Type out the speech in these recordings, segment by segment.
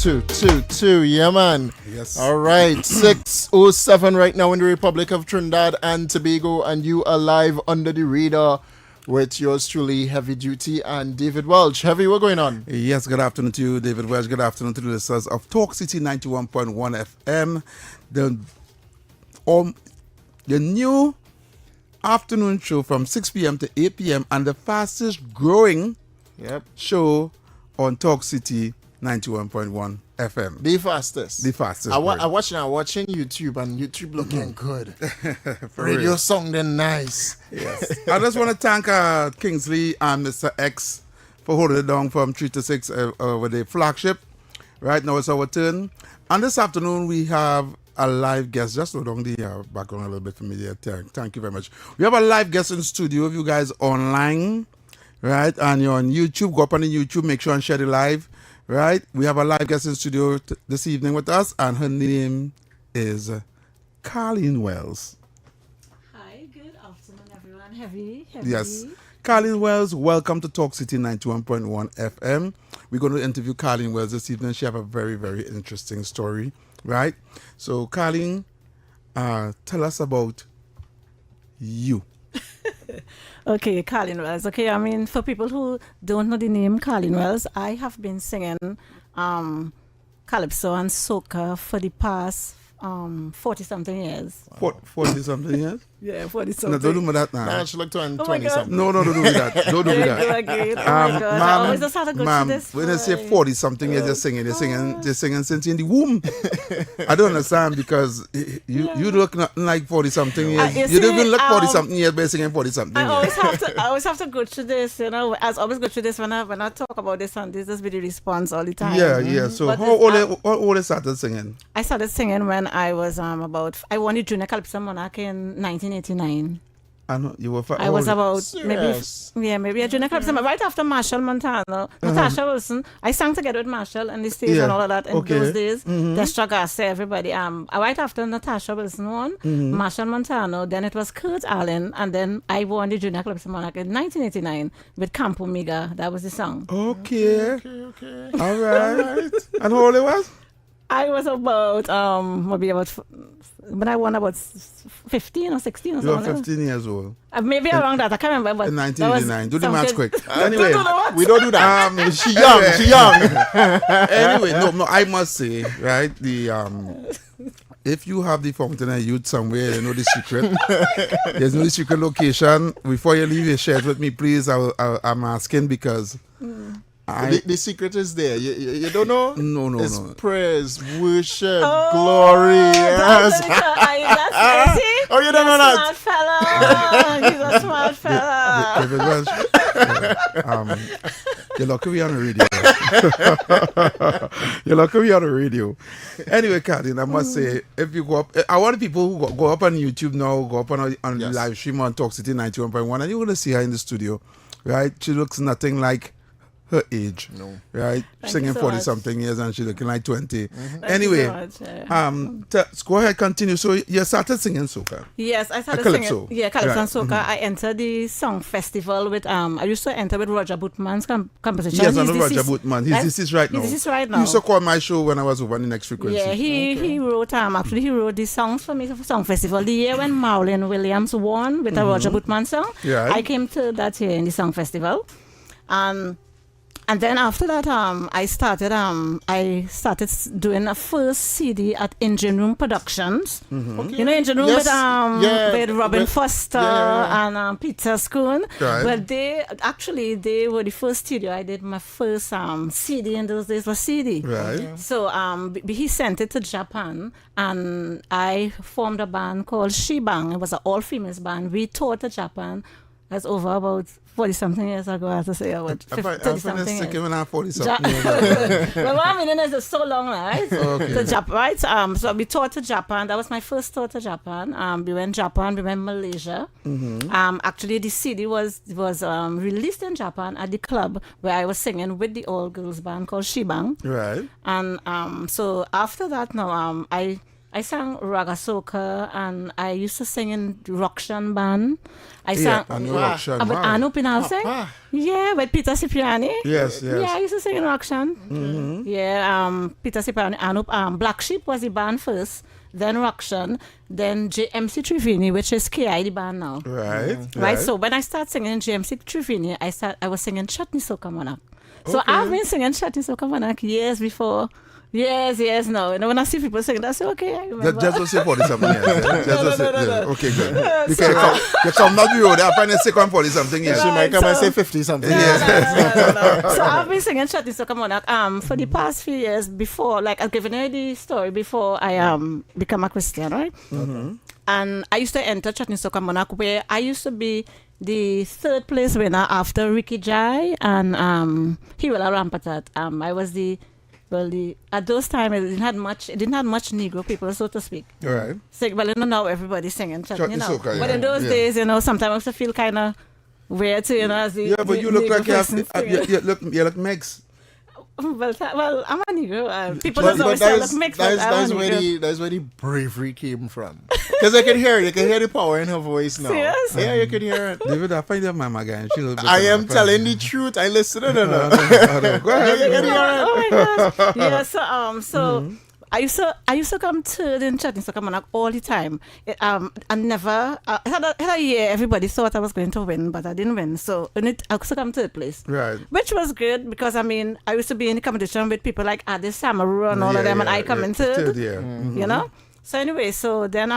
222. Yeah, man. Yes. All right. 6:07 right now in the Republic of Trinidad and Tobago, and you are live under the radar with yours truly, Heavy Duty and David Welch. Heavy, what's going on? Yes, good afternoon to you, David Welch. Good afternoon to the listeners of Talk City 91.1 FM. The new afternoon show from 6 p.m. to 8 p.m. and the fastest growing show on Talk City 91.1 FM. The fastest. I'm watching YouTube, and YouTube looking good. Radio real. Sounding nice. Yes. I just want to thank Kingsley and Mr. X for holding it down from 3 to 6 with the flagship. Right now it's our turn. And this afternoon we have a live guest. Just slow down the background a little bit for me there. Thank you very much. We have a live guest in the studio. If you guys online, right, and you're on YouTube, go up on the YouTube, make sure and share the live. Right, we have a live guest in studio this evening with us, and her name is Colleen Wells. Hi, good afternoon, everyone. Heavy. Yes, Colleen Wells, welcome to Talk City 91.1 FM. We're going to interview Colleen Wells this evening. She has a very, very interesting story, right? So, Colleen, tell us about you. Okay, Colleen Wells. Okay, I mean, for people who don't know the name Colleen Wells, I have been singing calypso and soca for the past 40-something years. 40-something years? Yeah, 40-something. No, don't do me that now. Nah, she looked 20-something. No, don't do me that. Don't do me that. Oh my God. I always just had to go to this. When they say 40-something years, they're singing since in the womb. I don't understand, because you look nothing like 40-something years. You don't even look 40-something years by singing 40-something years. I always have to go through this, you know. I always go through this when I talk about this, and this is be the response all the time. Yeah. So how old you started singing? I started singing when I was I won the Junior Calypso Monarch in 1989. I know you were. I was about Serious? maybe a Junior Calypso right after Marshall Montano, Natasha Wilson. I sang together with Marshall and the stage and all of that in those days. Destra Garcia, everybody. Right after Natasha Wilson won, Marshall Montano, then it was Kurt Allen, and then I won the Junior Calypso Monarch in 1989 with Campo Miga. That was the song. Okay. All right. And how old it was? I was about when I won about 15 or 16 or something. You were 15 years old. Maybe around that. I can't remember. But in 1989. Do the maths quick. Anyway, we don't do that. She young. Anyway, no. I must say, right? If you have the Fountain of Youth somewhere, you know the secret. There's no secret location. Before you leave, you share it with me, please. I'm asking because. The secret is there. You don't know? No. It's prayers, worship, glory. Yes. That's crazy. Oh, you don't know that? He's a smart fella. You're lucky we on the radio. Anyway, Colleen, I must say, if you go up, I want people who go up on YouTube now, go up on the live stream on Talk City 91.1, and you're going to see her in the studio, right? She looks nothing like her age, right? Singing 40-something years, and she's looking like 20. Anyway, go ahead, continue. So you started singing soca? Yes, I started calypso. singing. Yeah, calypso and soca. I entered the song festival with I used to enter with Roger Bootman's composition. Yes, I know Roger Bootman. He's deceased right now. He's deceased right now. He used to call my show when I was over on the next frequency. Yeah, he wrote he wrote the songs for me for song festival. The year when Marlon Williams won with a Roger Bootman song, I came to that year in the song festival, and then after that, I started doing a first CD at Engine Room Productions. Okay. You know Engine Room with Robin Foster and Peter Schoon. Right. Well, they were the first studio. I did my first CD in those days was CD. Right. So he sent it to Japan, and I formed a band called Shebang. It was an all-females band. We toured to Japan. That's over about 40-something years ago, I have to say. About 30-something years. When I'm 40-something years. Well, what I mean is so long, right? Okay. Right? So we toured to Japan. That was my first tour to Japan. We went Japan, we went Malaysia. Actually, the CD was released in Japan at the club where I was singing with the all-girls band called Shebang. Right. And so after that, now I I sang raga soca, and I used to sing in Ruction band. I Yeah, sang I know Ruction. with Wow. Anu Pinalsing. Yeah, with Peter Cipriani. Yes, yes. Yeah, I used to sing in Ruction. Yeah, Peter Cipriani, Anu, Black Sheep was the band first, then Ruction, then JMC Trivini, which is KI the band now. Right. So when I started singing in JMC Trivini, I was singing Chutney Soca Monarch. So I've been singing Chutney Soca Monarch years before. Years now. And when I see people singing, I say, okay, I remember. Just to say 40 something years. Yeah? Just No. yeah. Okay, good. You come not you, they're finding sick on 40 something years. She might come and say 50 something. No. So I've been singing Chutney Soca Monarch for the past few years before, like I've given her the story before I become a Christian, right? And I used to enter Chutney Soca Monarch where I used to be the third place winner after Ricky Jai and Hiwala Rampatat. I was at those times it didn't have much Negro people, so to speak. Right. So, well, now everybody's singing Chutney, Soca, But in those days, sometimes I used to feel kind of weird too, as the Yeah, but you look Negro like person singing. you look mixed. Well, I'm a Negro. People But always say I look mixed, but I'm a Negro. that's where the bravery came from. Because I can hear it. You can hear the power in her voice now. Serious? Yeah, you can hear it. David, I find your mama again. I am telling the truth. I listen. No. Go ahead. Oh my gosh. Yeah, so I used to come to the Chutney Soca Monarch all the time. I never had a year everybody thought I was going to win, but I didn't win. So I used to come third place. Right. Which was good because I used to be in the competition with people like Adi Samaru and all of them, and I come in third. You know? So anyway, so then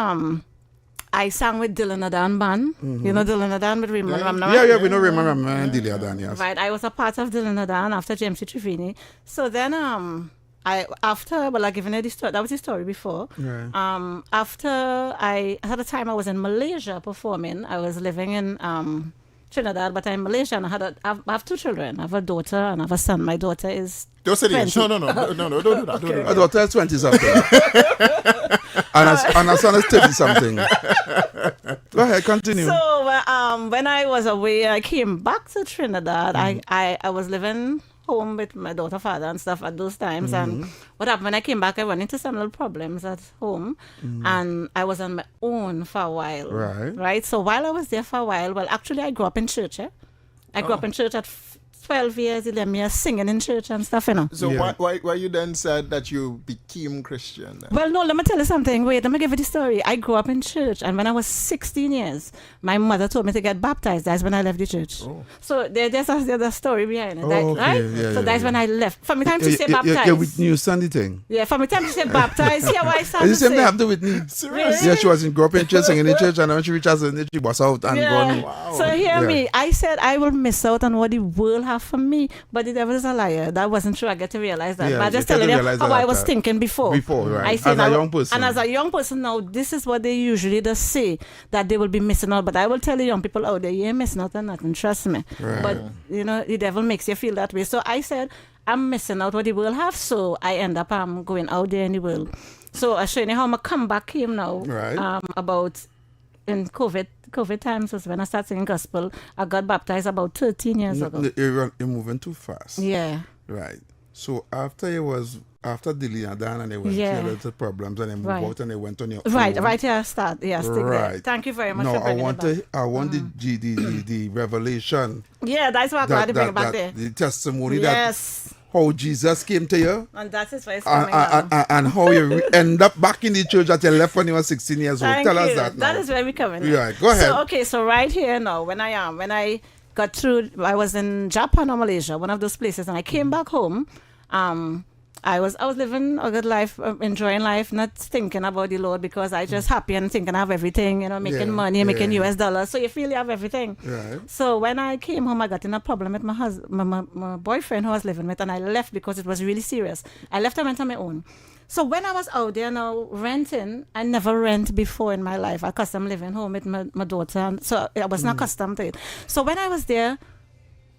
I sang with Dylan Adan band. You know Dylan Adan with Raymond Ramnaman? Yeah, we know Raymond and Delia Dan, yes. Right, I was a part of Dylan Adan after James Trivini. So then I given her the story. That was the story before. Right. After at the time I was in Malaysia performing. I was living in Trinidad, but I'm Malaysian. I have two children. I have a daughter and I have a son. My daughter is Don't say the age. 20. No, don't do that. Don't do My that. daughter is 20 something. and her son is 30 something. Go ahead, continue. So when I was away, I came back to Trinidad. I was living home with my daughter, father, and stuff at those times. And what happened when I came back, I went into some little problems at home, and I was on my own for a while. Right. So while I was there for a while, well, actually, I grew up in church. I grew up in church at 12 years, 11 years, singing in church and stuff, So why you then said that you became Christian? Then? Well, no, let me tell you something. Wait, let me give you the story. I grew up in church, and when I was 16 years, my mother told me to get baptized. That's when I left the church. So there's a story behind it, right? So that's when I left. From the time she said baptized. Yeah, with New Sunday thing. Yeah, from the time she said baptized, here why I started Is to the same say. happened to Whitney? Really? Yeah, she was grew up in church, singing in church, and when she reached us, she was out and gone. Wow. So hear me. I said I will miss out on what the world have for me, but the devil is a liar. That wasn't true. I get to realize that. Yeah, but I'm just you get to telling you realize how that I was after. thinking before. Before, right. I said As a young person. And as a young person now, this is what they usually just say, that they will be missing out. But I will tell the young people out there, you ain't missing out on nothing. Trust me. Right. But, the devil makes you feel that way. So I said, I'm missing out what the world have. So I end up going out there in the world. So I show you how my comeback came now. Right. About in COVID times was when I started singing gospel. I got baptized about 13 years ago. You're moving too fast. Yeah. Right. So after Delia Dan and they went through little problems and they moved out and they went on your own. Right here I start. Yeah, stick there. Right. Thank you very much No, for bringing it back. I want the revelation. Yeah, that's why I'm glad to bring it back there. The testimony Yes. that how Jesus came to you. And that is why it's coming now. And how you end up back in the church that you left when you were 16 years old. Thank Tell you. us that now. That is where we're coming. Yeah, go ahead. So right here now, when I got through, I was in Japan or Malaysia, one of those places, and I came back home. I was living a good life, enjoying life, not thinking about the Lord because I just happy and thinking I have everything, making money, making US dollars. So you feel you have everything. Right. So when I came home, I got in a problem with my husband, my boyfriend who I was living with, and I left because it was really serious. I left and went on my own. So when I was out there now renting, I never rent before in my life. I custom living home with my daughter, and so I was not accustomed to it. So when I was there,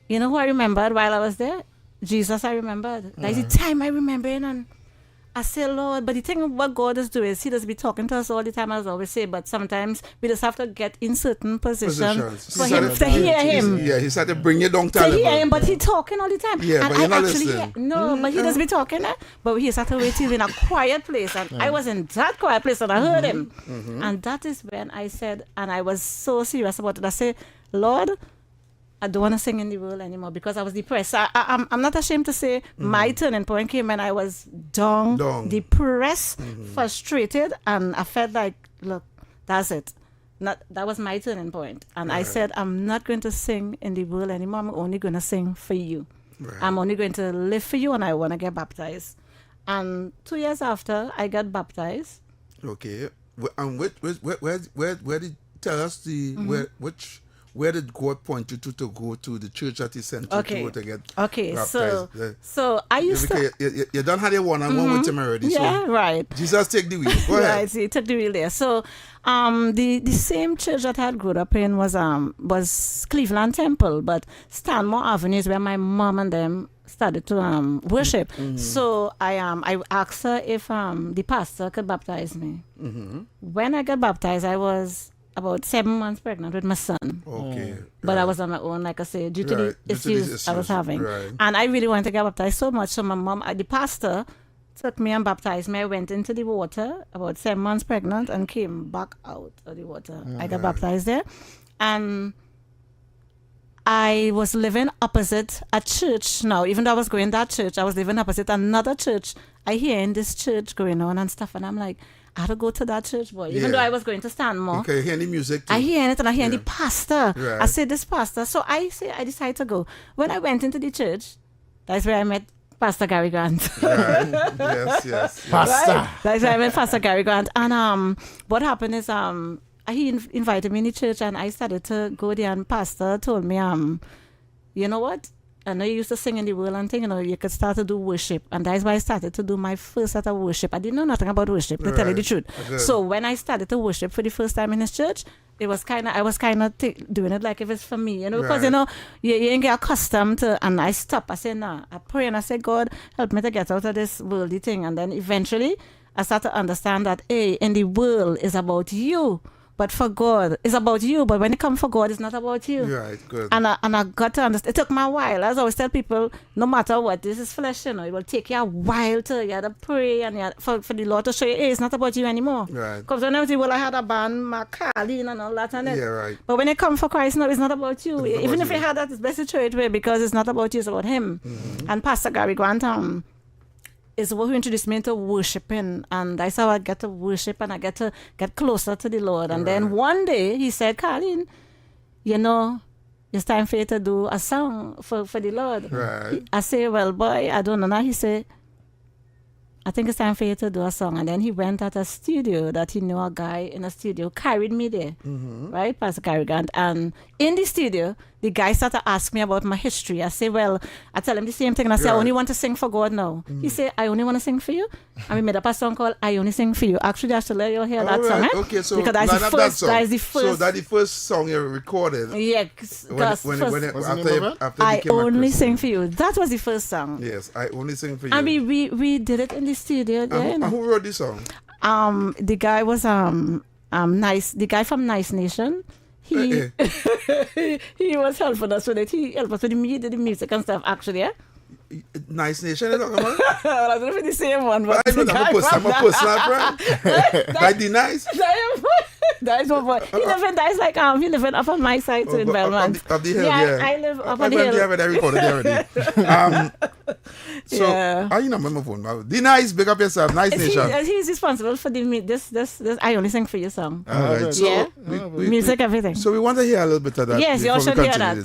you know who I remembered while I was there? Jesus, I remembered. That's the time I remember, and I say, Lord, but the thing what God is doing is He does be talking to us all the time, as I always say, but sometimes we just have to get in certain positions for Him to hear Him. Yeah, He started to bring you down to hear Him, but He talking all the time. Yeah, and but you're not listening. But He does be talking, but He started waiting in a quiet place, and I was in that quiet place, and I heard Him. And that is when I said, and I was so serious about it, I said, Lord, I don't want to sing in the world anymore because I was depressed. I'm not ashamed to say my turning point came when I was down. Depressed, frustrated, and I felt like, look, that's it. That was my turning point. And I said, I'm not going to sing in the world anymore. I'm only going to sing for you. Right. I'm only going to live for you, and I want to get baptized. And 2 years after, I got baptized. Okay. And where did tell us where did God point you to go to the church that He sent you to get baptized? So I used to... You don't have a one-on-one with Him already. Yeah, so right. Jesus take the wheel. Go ahead. Right, He took the wheel there. So the same church that I had grown up in was Cleveland Temple, but Stanmore Avenue is where my mom and them started to worship. So I asked her if the pastor could baptize me. When I got baptized, I was about 7 months pregnant with my son. Okay. But I was on my own, like I said, due to the issues I was having. Right. And I really wanted to get baptized so much. So my mom, the pastor, took me and baptized me. I went into the water, about 7 months pregnant, and came back out of the water. I got baptized there. And I was living opposite a church now. Even though I was going to that church, I was living opposite another church. I hear in this church going on and stuff, and I'm like, I had to go to that church, boy. Even though I was going to Stanmore. Okay, hear the music too. I hear it, and I hear the pastor. Right. I said, this pastor. So I decided to go. When I went into the church, that's where I met Pastor Gary Grant. Right. Yes. Pastor. Right? That's where I met Pastor Gary Grant. And what happened is he invited me in the church, and I started to go there, and pastor told me, you know what? I know you used to sing in the world and thing, you could start to do worship. And that's why I started to do my first set of worship. I didn't know nothing about worship, to tell you the truth. Okay. So when I started to worship for the first time in his church, I was kind of doing it like if it's for me, because, you ain't get accustomed to, and I stopped. I said, nah, I pray and I said, God, help me to get out of this worldly thing. And then eventually I started to understand that, in the world is about you. But for God, it's about you. But when it comes for God, it's not about you. Right, good. And I got to understand. It took me a while. As I always tell people, no matter what, this is flesh, it will take you a while to pray and for the Lord to show you, it's not about you anymore. Right. Because when I was I had a band, my Colleen and all that. And yeah, right. But when it comes for Christ, no, it's not about you. Even if you had that, it's best to throw it away because it's not about you, it's about Him. And Pastor Gary Grant, is what who introduced me into worshiping, and that's how I get to worship and I get to get closer to the Lord. And then one day he said, Colleen, it's time for you to do a song for the Lord. Right. I say, well, boy, I don't know. Now he said, I think it's time for you to do a song. And then he went at a studio that he knew a guy in a studio, carried me there, right, Pastor Gary Grant. And in the studio, the guy started to ask me about my history. I say, well, I tell him the same thing. And I say, I only want to sing for God now. He said, I only want to sing for you. And we made up a song called I Only Sing For You. Actually, I should let you hear that song. Okay, so because that's the first. That's the first. So that's the first song you recorded. Yeah, after I Only Sing For You. That was the first song. Yes, I Only Sing For You. And we did it in the studio there. And who wrote this song? The guy was Nice. The guy from Nice Nation. He he was helping us with it. He helped us with the music and stuff. Actually, yeah. Nice Nation, you're talking about? I don't know if it's the same one, but I'm a personal friend. Like the Nice. That is one boy. He live up on my side too in Belmont. Up the hill, yeah. I live up on the hill. You have it recorded already. You know my phone. The Nice, big up yourself. Nice Nation. He's responsible for this I Only Sing For You song. All right. So music, everything. So we want to hear a little bit of that. Yes, you should hear that.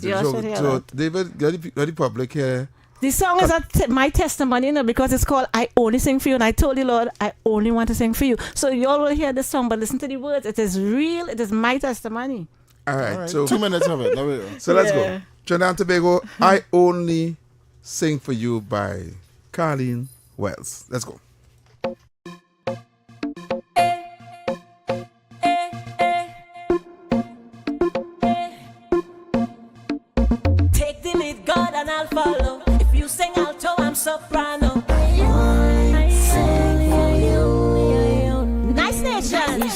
So David, get the public here. The song is my testimony, because it's called I Only Sing For You. And I told the Lord, I only want to sing for you. So you all will hear the song, but listen to the words. It is real. It is my testimony. All right. So 2 minutes of it. There we go. So let's go. Trinidad and Tobago, I Only Sing For You by Colleen Wells. Let's go. Take the lead, God, and I'll follow. If you sing alto, I'm soprano. I only sing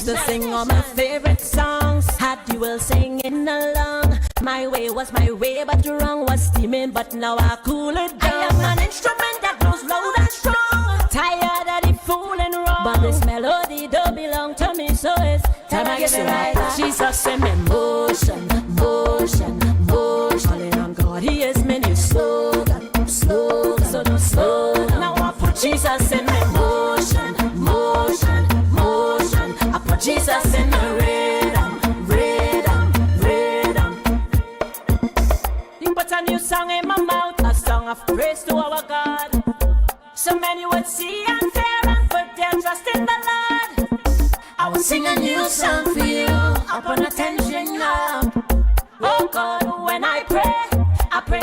used to sing all my favorite songs. Had you all singing along. My way was my way, but wrong was steaming. But now I cool it down. I am an instrument that grows loud and strong. Tired of the fooling wrong, but this melody don't belong to me, so it's time I get it right. Jesus in me motion, motion, motion. Calling on God, He is many slogan, slogan, so don't slow down. Now I put Jesus in me motion, motion, motion. I put Jesus in the rhythm, rhythm, rhythm. You put a new song in my mouth, a song of praise to our God. So many would see and fear and put their trust in the Lord. I will sing a new song for you, upon attention now. Oh God, when I pray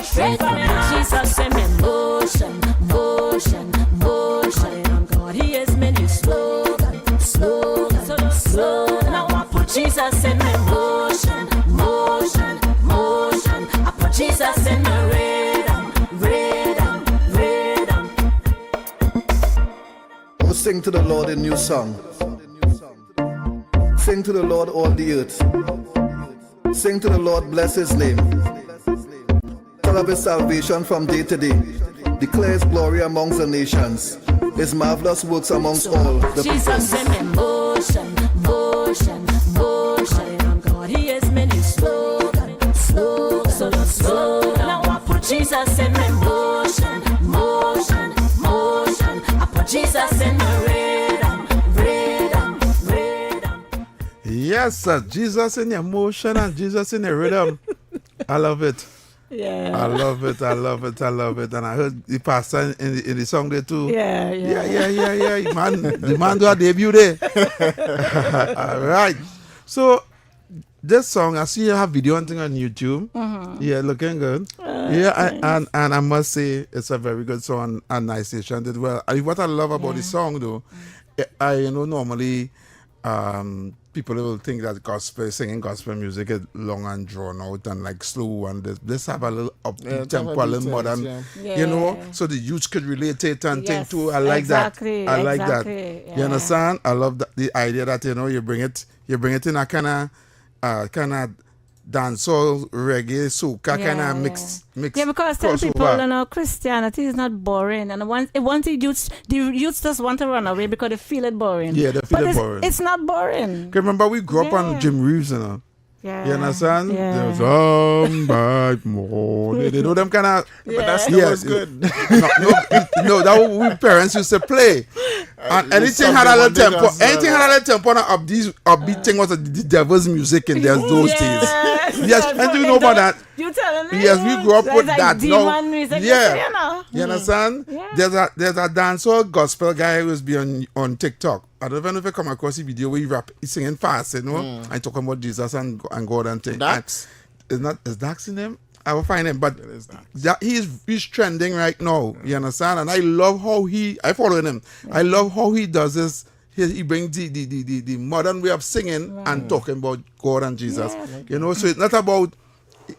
straight from me. Jesus in me motion, motion, motion. Calling on God, He is many slogan, slogan, so slow. Now I put Jesus in me motion, motion, motion. I put Jesus in the rhythm, rhythm, rhythm. Oh, sing to the Lord a new song. Sing to the Lord all the earth. Sing to the Lord, bless His name. Tell of His salvation from day to day. Declare His glory amongst the nations. His marvelous works amongst all the Jesus peoples. in me motion, motion, motion. Calling on God, He is many slogan, slogan, so slow. Now I put Jesus in me motion, motion, motion. I put Jesus in the rhythm, rhythm, rhythm. Yes, sir. Jesus in your motion and Jesus in your rhythm. I love it. Yeah. I love it. I love it. I love it. And I heard the pastor in the song there too. Yeah. Yeah. The man do a debut there. All right. So this song, I see you have video and thing on YouTube. Yeah, looking good. And I must say it's a very good song and Nice Nation did well. What I love about the song though, I normally people will think that singing gospel music is long and drawn out and like slow, and this have a little up tempo, a little modern, you know, so the youth could relate to it and think too. I like that. I like that. Yeah. You understand? I love the idea that you bring it in a kind of dancehall, reggae, soca kind of mix. Yeah, because some people, Christianity is not boring, and once the youths just want to run away because they feel it boring. Yeah, they feel it boring. It's not boring. Remember, we grew up on Jim Reeves, you know. Yeah. You understand? Yeah. There's somebody more. They know them kind of. But that's not what's good. No, that what we parents used to play. And anything had a little tempo. Anything had a little tempo and upbeat thing was the devil's music in those days. Yes, and do you know about that? You telling me? Yes, we grew up with like that. Demon music, Yeah. You understand? Yeah. There's a dancehall gospel guy who's been on TikTok. I don't know if you come across the video where he's singing fast, you know, and talking about Jesus and God and things. Dax? Is Dax in him? I will find him, but he's trending right now. You understand? And I love how I follow him. I love how he does this. He brings the modern way of singing and talking about God and Jesus. You know, so it's not about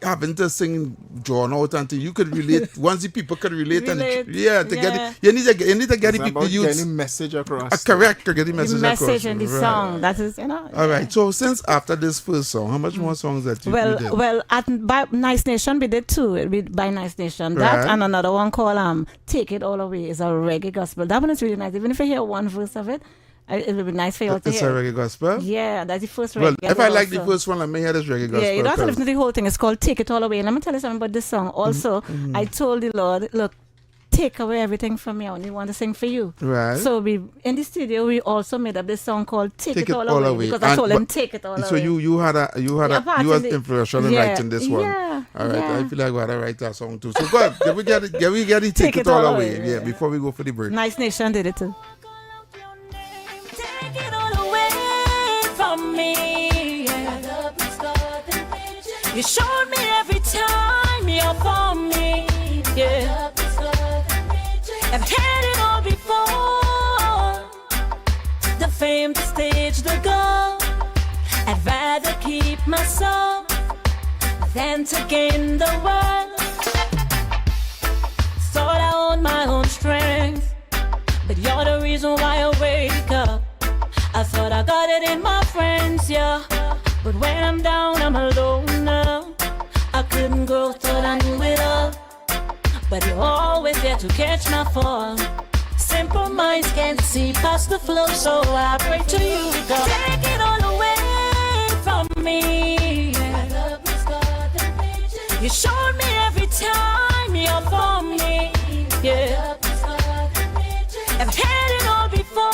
having to sing drawn out until you could relate. Once the people could relate. Get it, you need to get the people use getting message across. Correct, to get the message The across. message in the song, that is, you know. All right. So since after this first song, how much more songs that you did? Well, by Nice Nation we did two. By Nice Nation, that and another one called "Take It All Away" is a reggae gospel. That one is really nice. Even if you hear one verse of it, it would be nice for you to It's hear. a reggae gospel? Yeah, that's the first reggae. Well, if I like also. the first one, let me hear this reggae gospel. Yeah, you don't have to listen to the whole thing. It's called "Take It All Away." And let me tell you something about this song. Also, I told the Lord, look, take away everything from me. I only want to sing for you. Right. So we in the studio we also made up this song called "Take It All Away" because I told him take it all away. So you was influential in writing this one. Yeah. All right. Yeah. I feel like we had to write that song too. So go ahead. Can we get it? Take it all away. Yeah. Before we go for the break. Nice Nation did it too. Take it all away from me. You showed me every time you're for me. Yeah. I've had it all before. The fame, the stage, the goal. I'd rather keep my soul than to gain the world. Thought I owned my own strength, but you're the reason why I wake up. I thought I got it in my friend. miss ya. But when I'm down, I'm alone now. I couldn't grow, thought I knew it all. But you're always there to catch my fall. Simple minds can't see past the flow, so I pray to you, God. Take it all away from me. You showed me every time you're for me. Yeah. I've had it all before.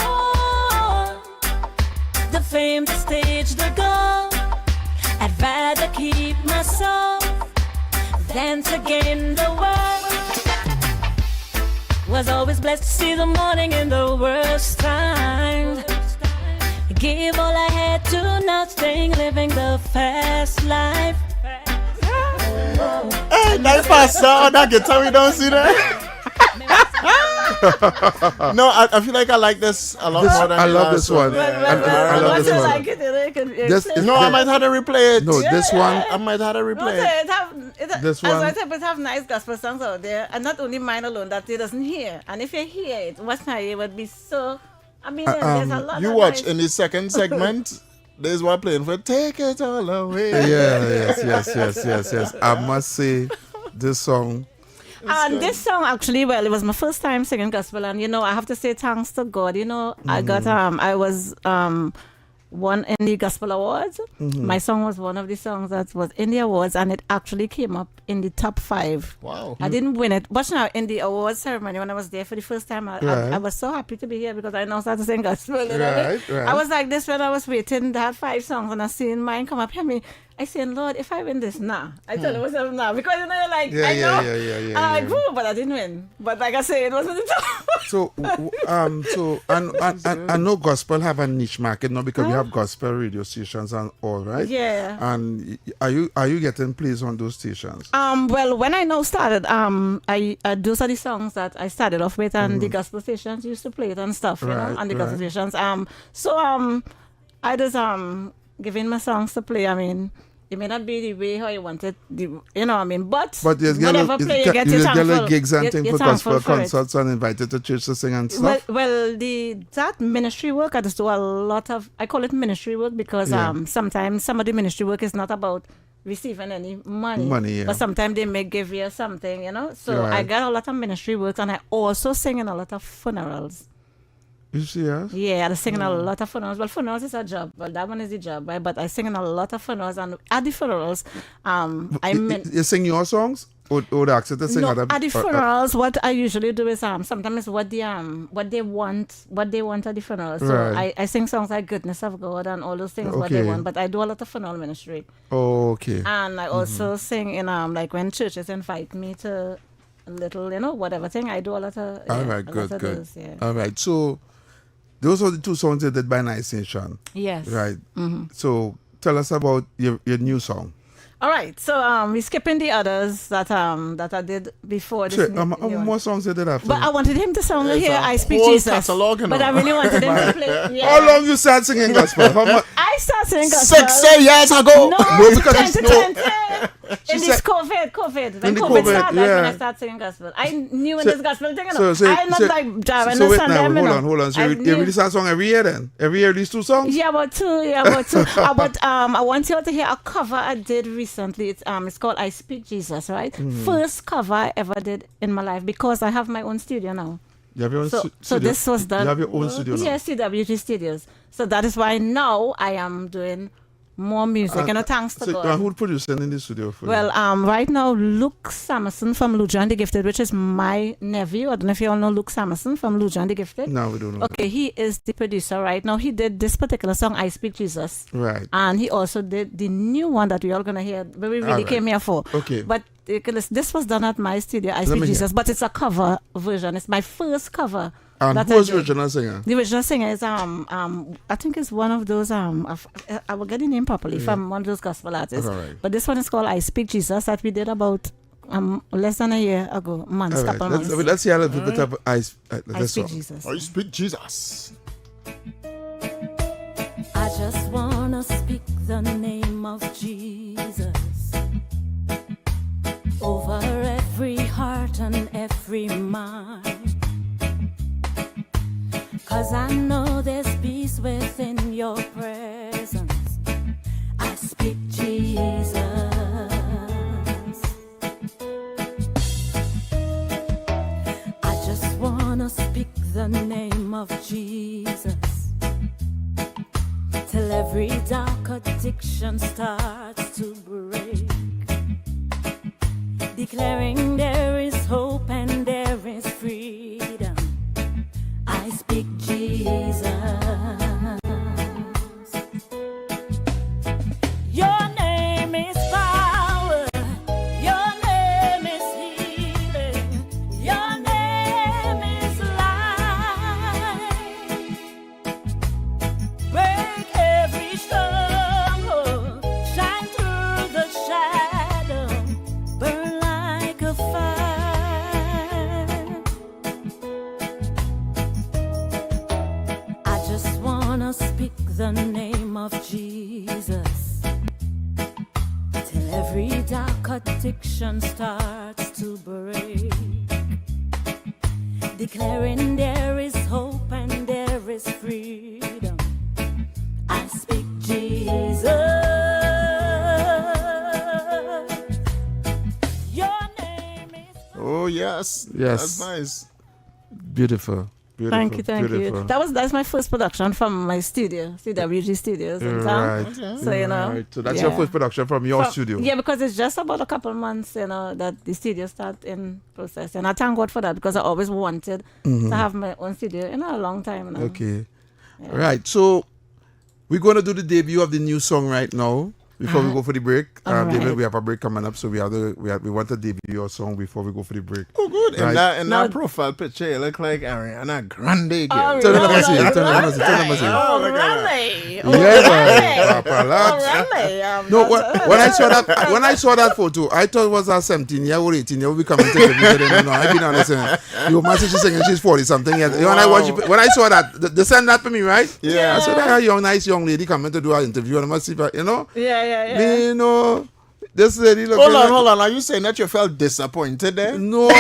The fame, the stage, the goal. I'd rather keep my soul than to gain the world. Was always blessed to see the morning in the worst time. Give all I had to nothing, living the fast life. Hey, that pastor on that guitar, we don't see that. No, I feel like I like this a lot more than I the love last this one. I love this one. No, I might have to replay it. No, this one. I might have to replay it. This as one. I said, we have nice gospel songs out there, and not only mine alone that he doesn't hear. And if you hear it, what's not it would be so. I mean, there's a lot. You of watch nice. in the second segment. There's one playing for "Take It All Away." Yes. I must say, this song. And this song actually, well, it was my first time singing gospel, and I have to say thanks to God. I got I was won in the Gospel Awards. My song was one of the songs that was in the awards, and it actually came up in the top 5. Wow. I didn't win it, but now in the awards ceremony when I was there for the first time, I was so happy to be here because I now started to sing gospel. Right. I was like this when I was waiting. They had 5 songs, and I seen mine come up. Hear me. I said, Lord, if I win this, I tell myself nah, because you're like, I know. Yeah. I'm like, but I didn't win. But like I said, it wasn't the top. I know gospel have a niche market now because we have gospel radio stations and all, right? Yeah. And are you getting plays on those stations? Well, when I now started, those are the songs that I started off with, and the gospel stations used to play it and stuff, and the gospel stations. I just giving my songs to play. I mean, it may not be the way how you want it, but there's whatever play you get, you're thankful. Gigs and things for gospel for concerts and invited to church to sing and stuff. Well, that ministry work, I just do a lot of, I call it ministry work because sometimes some of the ministry work is not about receiving any money, but sometimes they may give you something, So I got a lot of ministry work, and I also sing in a lot of funerals. You see, yes? Yeah, I sing in a lot of funerals. Well, funerals is a job. Well, that one is the job, right? But I sing in a lot of funerals, and at the funerals, you sing your songs, or the ask you to sing other. At the funerals, what I usually do is sometimes what they want at the funeral. So I sing songs like "Goodness of God" and all those things what they want. But I do a lot of funeral ministry. Oh, okay. And I also sing in like when churches invite me to a little, whatever thing. I do a lot of. All right, good. Those, yeah. All right, so. Those are the 2 songs you did by Nice Nation. Yes. Right. So tell us about your new song. All right. So we're skipping the others that I did before this. Sure. How more songs you did after? But I wanted him to sing here I Speak whole Jesus. catalog, But I really wanted him to play. Yeah. How long you started singing gospel? I started singing gospel 6 years ago. No, because 2020. In this COVID. When COVID started, that's when I started singing gospel. I knew in this gospel thing. I'm not like driving the Sunday. Hold on. So you release that song every year then? Every year these 2 songs? Yeah, about 2. But I want you to hear a cover I did recently. It's called I Speak Jesus, right? First cover I ever did in my life because I have my own studio now. You have your own studio? So this was done. You have your own studio now? Yes, CWT Studios. So that is why now I am doing more music, thanks to God. Who's producing in the studio for you? Well, right now, Luke Samerson from Luke and the Gifted, which is my nephew. I don't know if you all know Luke Samerson from Luke and the Gifted. No, we don't know. Okay, he is the producer right now. He did this particular song, I Speak Jesus. Right. And he also did the new one that we're all going to hear, but we really came here for. Okay. But this was done at my studio, I Speak Jesus, but it's a cover version. It's my first cover. And who was the original singer? The original singer is I think it's one of those I will get the name properly from one of those gospel artists. Right. But this one is called I Speak Jesus that we did about less than a year ago, months. Let's hear a little bit of I Speak Jesus. I Speak Jesus. I just wanna speak the name of Jesus over every heart and every mind. 'Cause I know there's peace within your presence. speak Jesus. I just wanna speak the name of Jesus till every dark addiction starts to break, declaring there is hope and there is freedom. I speak Jesus. Your name is power. Your name is healing. Your name is life. Break every stronghold. Shine through the shadow. Burn like a fire. I just wanna speak the name of Jesus till every dark addiction starts to break, declaring there is hope and there is freedom. I speak Jesus. Your name is. Oh yes. Yes. That's nice. Beautiful. Beautiful. Thank you, thank beautiful. you. That's my first production from my studio, CWG Studios in town. Right. So you know, Right. So that's your yeah. first production from your studio. Yeah, because it's just about a couple months, you know, that the studio start in process, and I thank God for that because I always wanted to have my own studio, you know, a long time now. Okay. Right. So we're going to do the debut of the new song right now before we go for the break. David, right. we have a break coming up, so we want to debut your song before we go for the break. Oh, good. Right. In Now- that profile picture, you look like Ariana Grande. Girl. Oh, Tell them really? what I say, tell them what I say, tell them what I say. Oh, look at really? Oh, Yeah, man. really? Papa, lads. Oh, really? No, when I saw that photo, I thought it was a 17-year-old, 18-year-old be coming to the video. No, I've been honest. Your man says she's singing, she's 40-something years. When I saw that, they sent that to me, right? Yeah. I saw that nice young lady coming to do an interview, and I must see, you know, Yeah. me, you know, this lady looking. Hold on. Are you saying that you felt disappointed there? No,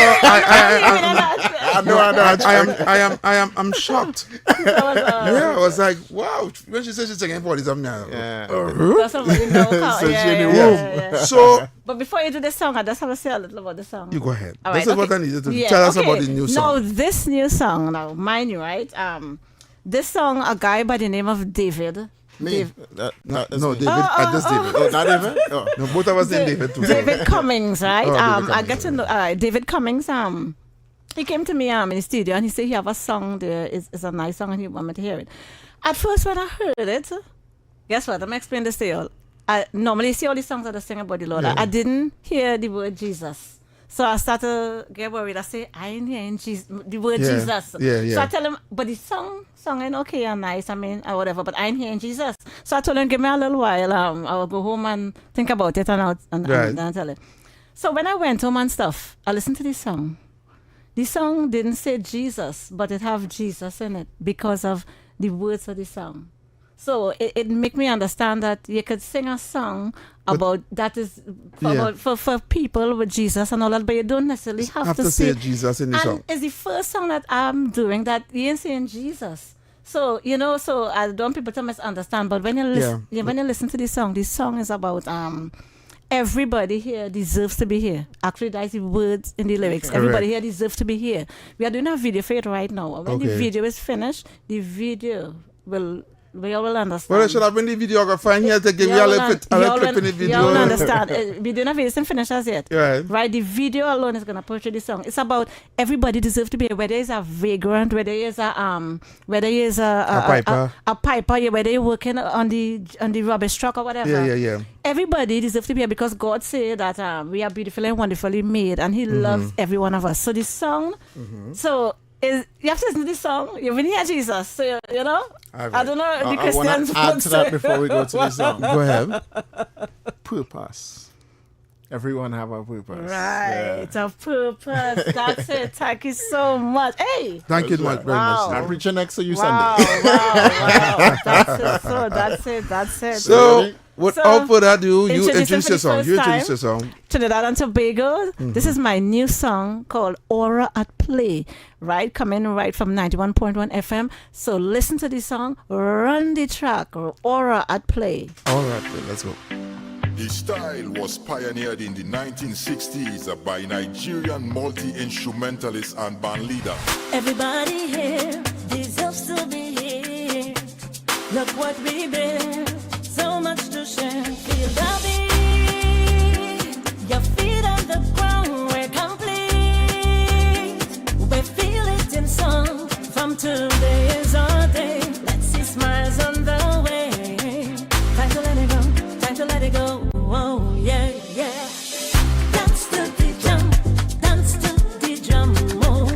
I'm shocked. Yeah, I was like, wow. When she said she's singing 40-something, Yeah. That's somebody know. So she in the Yeah. So But before you do the song, I just have to say a little about the song. you go ahead. All This right, is what I okay. needed to Yeah, tell us okay. about the new song. Now, this new song, now, mind you, right? This song, a guy by the name of David. Me? That is No, me. David, just David. Oh, not even? Oh. No, both of us named David too. David Cummings, right? Oh, David I Cummings, get to know David Cummings. He came to me in the studio and he said he have a song there. It's a nice song and he want me to hear it. At first, when I heard it, guess what? I'm explaining this to you all. I normally see all these songs that I sing about the Lord. Yeah. I didn't hear the word Jesus. So I started to get worried. I say, I ain't hearing the word Yeah, Jesus. yeah. So I tell him, but the song ain't okay and nice, I mean, or whatever, but I ain't hearing Jesus. So I told him, give me a little while. I'll go home and think about it and I'll tell him. So when I went home and stuff, I listened to this song. The song didn't say Jesus, but it have Jesus in it because of the words of the song. So it make me understand that you could sing a song about that is for people with Jesus and all that, but you don't necessarily have to say say Jesus in the song. And it's the first song that I'm doing that you ain't saying Jesus. So you know, so I don't want people to misunderstand. But when you listen to this song is about everybody here deserves to be here. Actually, that's the words in the lyrics. Correct. Everybody here deserves to be here. We are doing a video for it right now. When the Okay. video is finished, the video we all will understand. Well, I should have been the videographer in here to give you a little clip in the video. You all understand. We don't have it isn't finished as yet. Right. Right? The video alone is gonna portray the song. It's about everybody deserves to be here. Whether it's a vagrant, whether it's a piper, whether you're working on the rubbish truck or whatever. Yeah. Everybody deserves to be here because God said that we are beautifully and wonderfully made, and He loves every one of us. So this song, you have to listen to this song. You will hear Jesus. So you know. I don't know. The I want Christians to add would to that say- before we go to the song. Go ahead. Purpose. Everyone have a purpose. Right, a purpose. That's it. Thank you so much. Hey. Thank you very much. I'm preaching next to you Wow, Sunday. wow. That's it. So that's it. So Without further ado, you introduce introduce your for the song. first You introduce time. your song. Trinidad and Tobago. This is my new song called Aura at Play, right? Coming right from 91.1 FM. So listen to the song, run the track, Aura at Play. All right, let's go. The style was pioneered in the 1960s by Nigerian multi-instrumentalist and band leader. Everybody here deserves to be here. Look what we bear, so much to share. Feel the beat, your feet on the ground, we're complete. We feel it in song, from today is our day. Let's see smiles on the way. Time to let it go, time to let it go. Oh yeah, yeah. Dance to the jump, dance to the drum. Oh,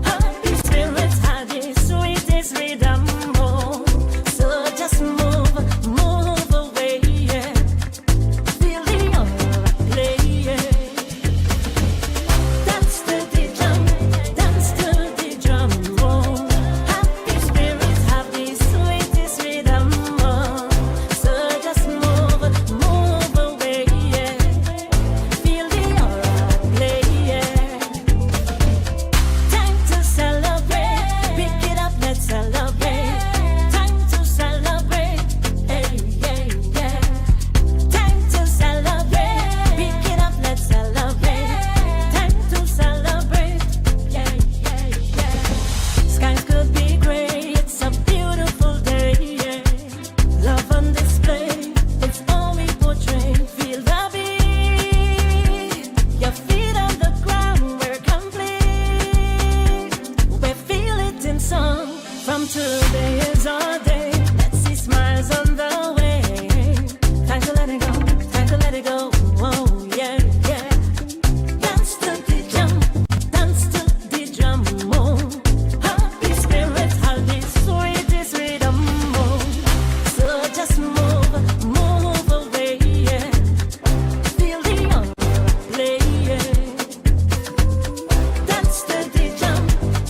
happy spirits had the sweetest rhythm. Oh, so just move away. Yeah. Feel the aura play. Yeah. Dance to the jump, dance to the drum. Oh, happy spirits have the sweetest rhythm. Oh, so just move away. Yeah. Feel the aura play. Yeah. Time to celebrate. Pick it up, let's celebrate. Time to celebrate. Hey, yeah, yeah. Time to celebrate. Pick it up, let's celebrate. Time to celebrate. Yeah, yeah, yeah. Skies could be gray. It's a beautiful day. Yeah. Love on display. It's all we portray. Feel the beat. Your feet on the ground. We're complete. We feel it in song. From today is our day. Let's see smiles on the way. Time to let it go. Time to let it go. Oh yeah, yeah. Dance to the jump. Dance to the drum. Oh, happy spirits have the sweetest rhythm. Oh, so just move away. Yeah. Feel the aura play. Yeah. Dance to the jump,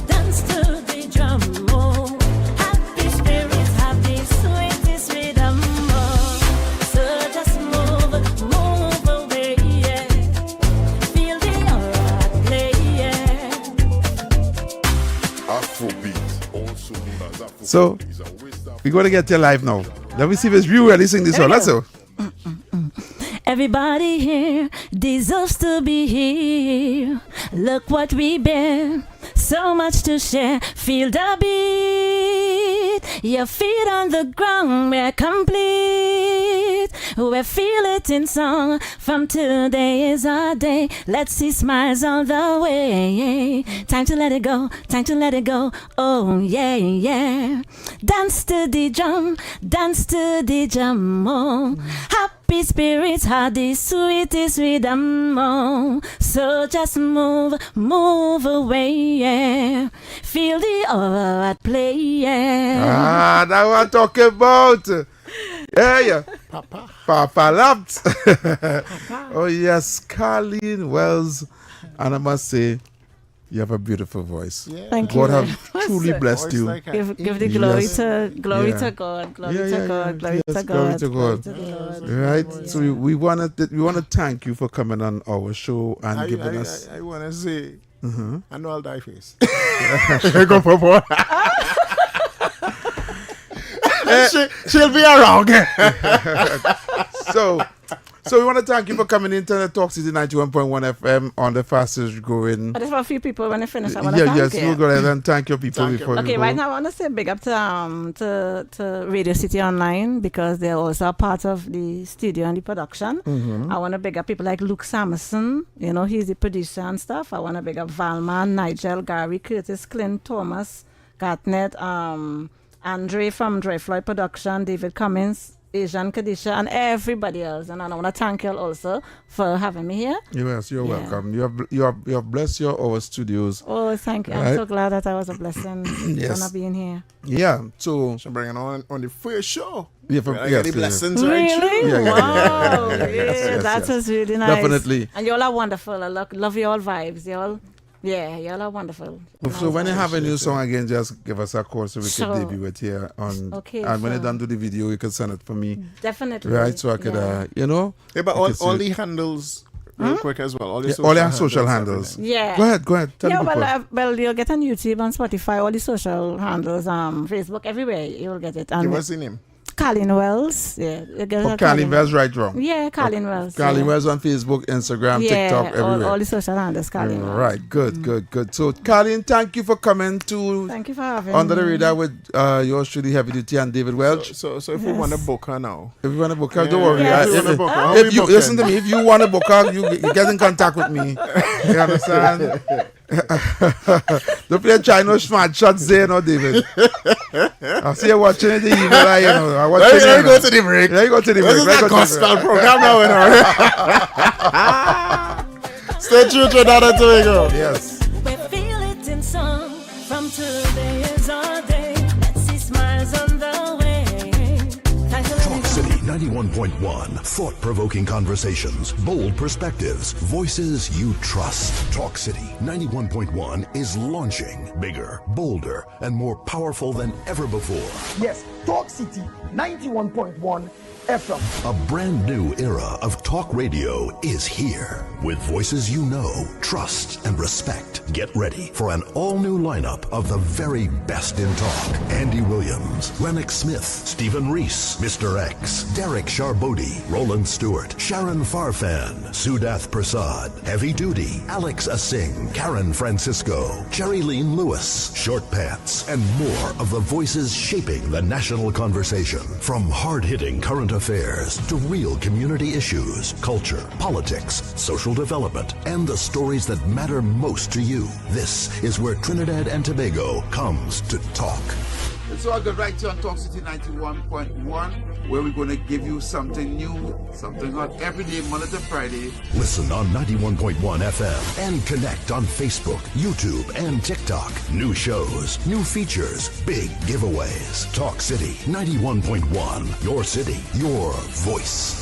dance to the drum. Oh, happy spirits have the sweetest rhythm. Oh, so just move away. Yeah. Feel the aura play. Yeah. Afrobeat, also known as Afrobeat, So, is a West African we're going to get you live now. Let me see if it's you really sing this There song. we Let's go. go. Everybody here deserves to be here. Look what we bear, so much to share. Feel the beat, your feet on the ground. We're complete. We feel it in song. From today is our day. Let's see smiles on the way. Time to let it go. Time to let it go. Oh yeah, yeah. Dance to the drum. Dance to the drum. Oh, happy spirits had the sweetest rhythm. Oh, so just move away. Yeah. Feel the aura at play. Yeah. Ah, that's what I'm talking about. Yeah, yeah. Papa lapped. Oh, yes, Colleen Wells. And I must say, you have a beautiful voice. Thank you. God very have much. truly blessed Voice you. like a Give the angel. glory Yes. to glory Yeah. to God, glory Yeah, to yeah, God, yeah. glory Yes, to glory God, to glory God. to the Lord. Right? So we want to thank you for coming on our show and giving us. I want to say, I know I'll die face. Go for more. She'll be around. So we want to thank you for coming in to the Talk City 91.1 FM on the fastest growing. But there's a few people when I finish. I want to Yeah, thank yes, you. we'll go ahead and thank your people Thank you. before you Okay, go. right now I want to say big up to Radio City Online because they're also a part of the studio and the production. I want to big up people like Luke Samuelson. You know, he's the producer and stuff. I want to big up Valma, Nigel, Gary, Curtis, Clint, Thomas, Gartnett, Andre from Dre Floyd Production, David Cummins, Asian Kadisha, and everybody else. And I want to thank you all also for having me here. Yes, you're Yeah. welcome. You have blessed our studios. Oh, thank you. Right. I'm so glad that I was a blessing Yes. gonna being here. Yeah. So So bringing on the first show. yeah, I get the blessings right Really? through. Yeah, yeah, Wow. yeah. Yes, that yes. was really nice. Definitely. And y'all are wonderful. I love your all vibes. Y'all Yeah, y'all are wonderful. So when you have a new song again, just give us a call so we Sure. can debut it here on. Okay, And when you sure. done do the video, you can send it for me, Definitely. right? So I could, yeah. you know. Yeah, but I all, could see all it. the handles, real quick as well. All the Yeah, social all your handles, social handles. everything. Yeah. Go ahead. Tell Yeah, the people. well, you'll get on YouTube, on Spotify, all the social handles, Facebook, everywhere. You'll get it. And Give us the name. Colleen Wells. Yeah. You get Oh, Colleen Wells, right, wrong. Yeah, Colleen Wells. Colleen yeah. Wells on Facebook, Instagram, TikTok, everywhere. all the social handles, Colleen Wells. Right, good. So, Colleen, thank you for coming to Thank you for having Under the me. Radar with yours truly, Heavy Duty, and David Welch. So if we want to book her now. If you want to book her, don't worry. Yes. If we wanna book her, how If we you booking? listen to me, if you want to book her, you get in contact with me. You understand? Don't play China smart shots there, no, David. I see you watching it, the evil eye, you know. I watch Let it, me go to the break. There you go to the This break. is Let a go to the gospel break. program now, Stay true to Trinidad and Tobago. Yes. We feel it in song. From today is our day. Let's see smiles on the way. Time to let Talk it go. City 91.1. Thought-provoking conversations, bold perspectives, voices you trust. Talk City 91.1 is launching bigger, bolder, and more powerful than ever before. Yes, Talk City 91.1 FM. A brand new era of talk radio is here. With voices you know, trust, and respect. Get ready for an all-new lineup of the very best in talk. Andy Williams, Lennox Smith, Stephen Reese, Mr. X, Derek Charbodi, Roland Stewart, Sharon Farfan, Sudath Prasad, Heavy Duty, Alex Asing, Karen Francisco, Jerry Lean Lewis, Short Pants, and more of the voices shaping the national conversation. From hard-hitting current affairs to real community issues, culture, politics, social development, and the stories that matter most to you. This is where Trinidad and Tobago comes to talk. It's all good right here on Talk City 91.1, where we're going to give you something new, something hot every day, Monday to Friday. Listen on 91.1 FM and connect on Facebook, YouTube, and TikTok. New shows, new features, big giveaways. Talk City 91.1. Your city, your voice.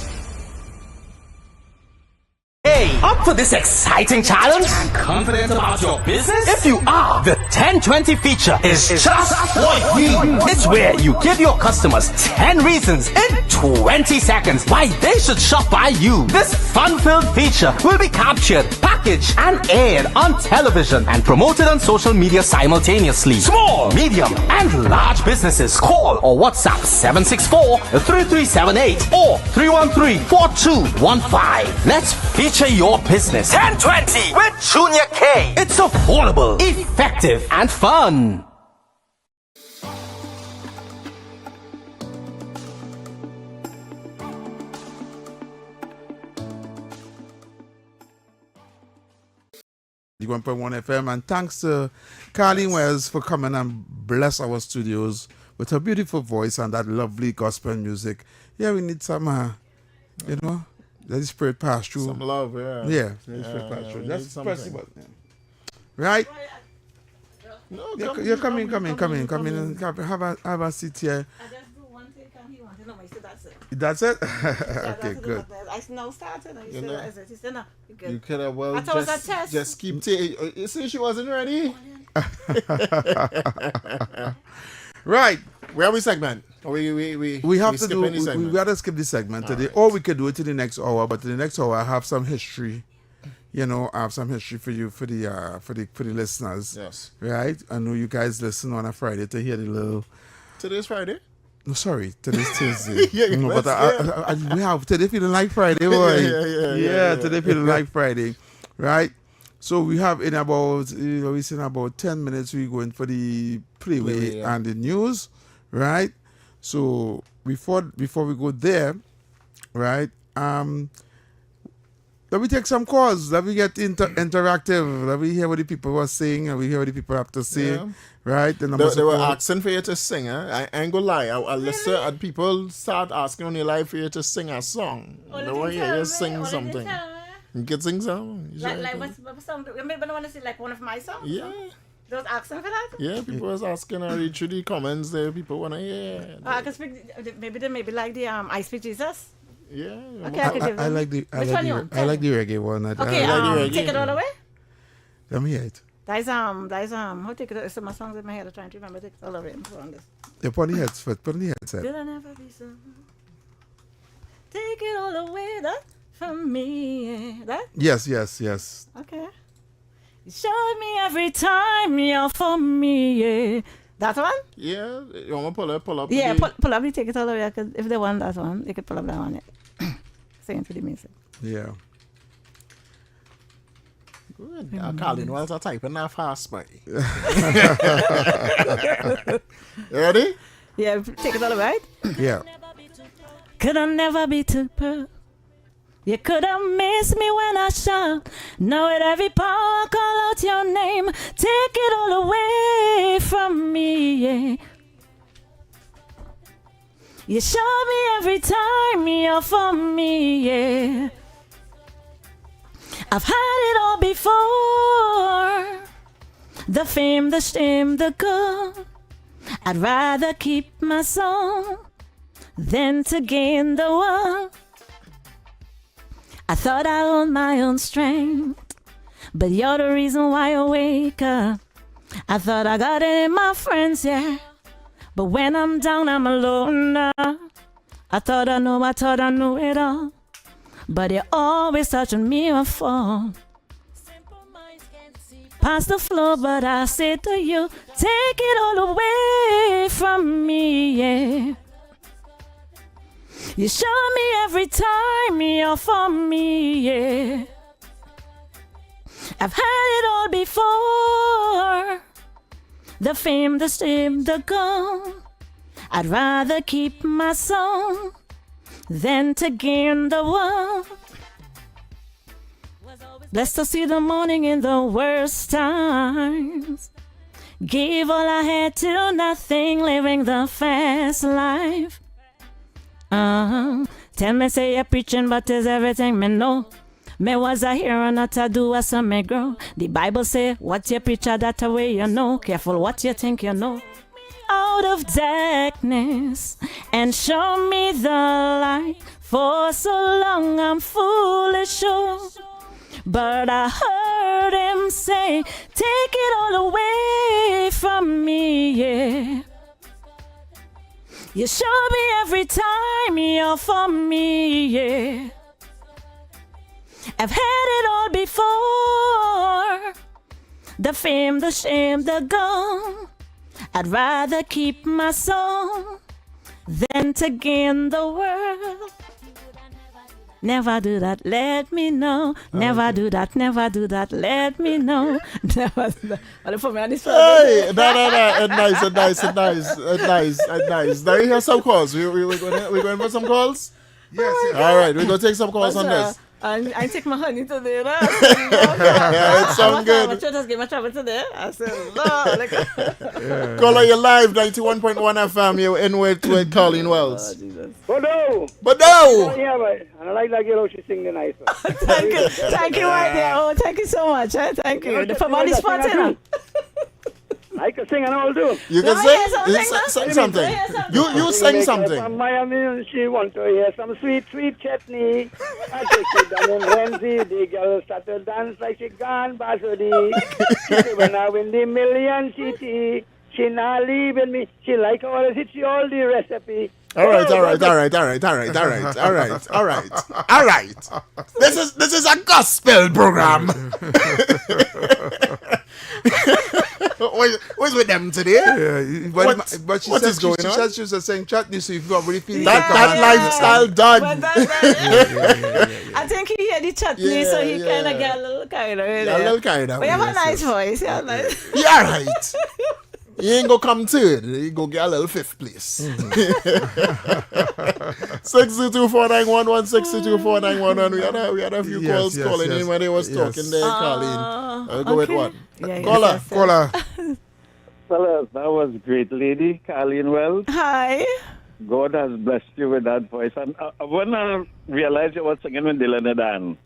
Hey, up for this exciting challenge? Confident about your business? If you are, the 1020 feature is just for you. It's where you give your customers 10 reasons in 20 seconds why they should shop by you. This fun-filled feature will be captured, packaged, and aired on television and promoted on social media simultaneously. Small, medium, and large businesses call or WhatsApp 764-3378 or 313-4215. Let's feature your business. 1020 with Junior K. It's affordable, effective, and fun. The 1.1 FM, and thanks to Colleen Wells for coming and bless our studios with her beautiful voice and that lovely gospel music. Yeah, we need some, let the spirit pass through. Some love, yeah. Yeah, let the spirit pass through. we Just need press the something. button. Right? No, You're come in. Have a seat here. I just do one thing and he wanted to know. I said, that's it. That's it? Yeah, Okay, that's good. it. I now started. And he You said, know, that is it. He said, no, you're good. You could have well I thought it was a test. just keep taking. You see, she wasn't ready. Right. Where are we segment? Or we We have to skip do. any We segment? got to skip this segment today, right. or we could do it to the next hour. But in the next hour, I have some history. I have some history for you for the listeners. Yes. Right. I know you guys listen on a Friday to hear the little. Today's Friday. No, sorry, today's Tuesday. Yeah, no, but let's- we have today feeling like Friday, boy. Yeah, Today feeling like Friday, right? So we have in about we say in about 10 minutes we going for the playway Yeah. and the news, right? So before we go there, right? Let me take some calls. Let me get interactive. Let me hear what the people were saying, and we hear what the people have to say, Yeah. right? The They numbers were of- asking for you to sing. I ain't gonna lie. I listen and people start asking on your live for you to sing a song. They want you to sing something. You can sing something. You Like sure? what's song? Maybe I want to see like one of my songs. Yeah. They was asking for that. Yeah, people was asking. I read through the comments there. People want to hear. I can speak. Maybe like the I Speak Jesus. Yeah. Okay, I can give them. Which one you want? I like the reggae one. Okay, like the reggae. take it all away. Let me hear it. How take it? Some songs in my head. I'm trying to remember. Take it all away. On this. You put the headset. Put the headset. Could I never be so? Take it all away, that from me. That? Yes. Okay. You showed me every time you're for me. Yeah. That one? Yeah, you want to pull up? Yeah, pull up. You take it all away. If they want that one, they can pull up that one. Yeah. Sing to the music. Yeah. Good. Colleen Wells are typing that fast, boy. Ready? Yeah, take it all away. Yeah. Could I never be too perfect? You could have missed me when I shout. Now at every power I call out your name. Take it all away from me, yeah. You show me every time you're for me, yeah. I've had it all before. The fame, the shame, the good. I'd rather keep my soul than to gain the world. I thought I owned my own strength, but you're the reason why I wake up. I thought I got it in my friends, yeah, but when I'm down, I'm alone now. I thought I knew it all, but you're always touching me and fall. Past the floor, but I say to you, take it all away from me, yeah. You show me every time you're for me, yeah. I've had it all before. The fame, the shame, the gold. I'd rather keep my soul than to gain the world. Blessed to see the morning in the worst times. Gave all I had to nothing, living the fast life. Tell me say you're preaching, but is everything me know. Me was a hero, not a doer, so me grow. The Bible say, what you preach, that way you know. Careful what you think you know. Out of darkness and show me the light. For so long I'm foolish, sure. But I heard him say, take it all away from me, yeah. You show me every time you're for me, yeah. I've had it all before. The fame, the shame, the gold. I'd rather keep my soul than to gain the world. Never do that, let me know. Never do that, let me know. Never do that. Hey, no. Nice. Now you hear some calls. We're going for some calls? Yes. All right, we're going to take some calls on this. I take my honey today. No? Yeah, it sounds good. My church has given my travel today. I said, no. Caller, you're live, 91.1 FM. You're in with Colleen Wells. But no. Yeah, but I like that girl. She sing the nice one. Thank you, right there. Oh, thank you so much. Thank you. The family spot in. I can sing and all do. You can sing something. You sing something. From Miami, she want to hear some sweet chutney. I take she down in Renzi. The girl start to dance like she gone Basodi. She say when I win the million city, she not leaving me. She like how I teach you all the recipe. All right. This is a gospel program. What's with them today? Yeah, but she what said is going on? She said she was saying chutney, so if you really feel that lifestyle done. I think he hear the chutney, so he kind of get a little kind of. A little kind of. But you have a nice voice. Yeah, nice. Yeah, right. You ain't gonna come third. You go get a little fifth place. 622-491-1, 622-491-1. We had a few calls calling in when they was talking there, Colleen. I'll go with one. Caller. Fellas, that was great, lady. Colleen Wells. Hi. God has blessed you with that voice. And when I realized you were singing with Dylan and Dan,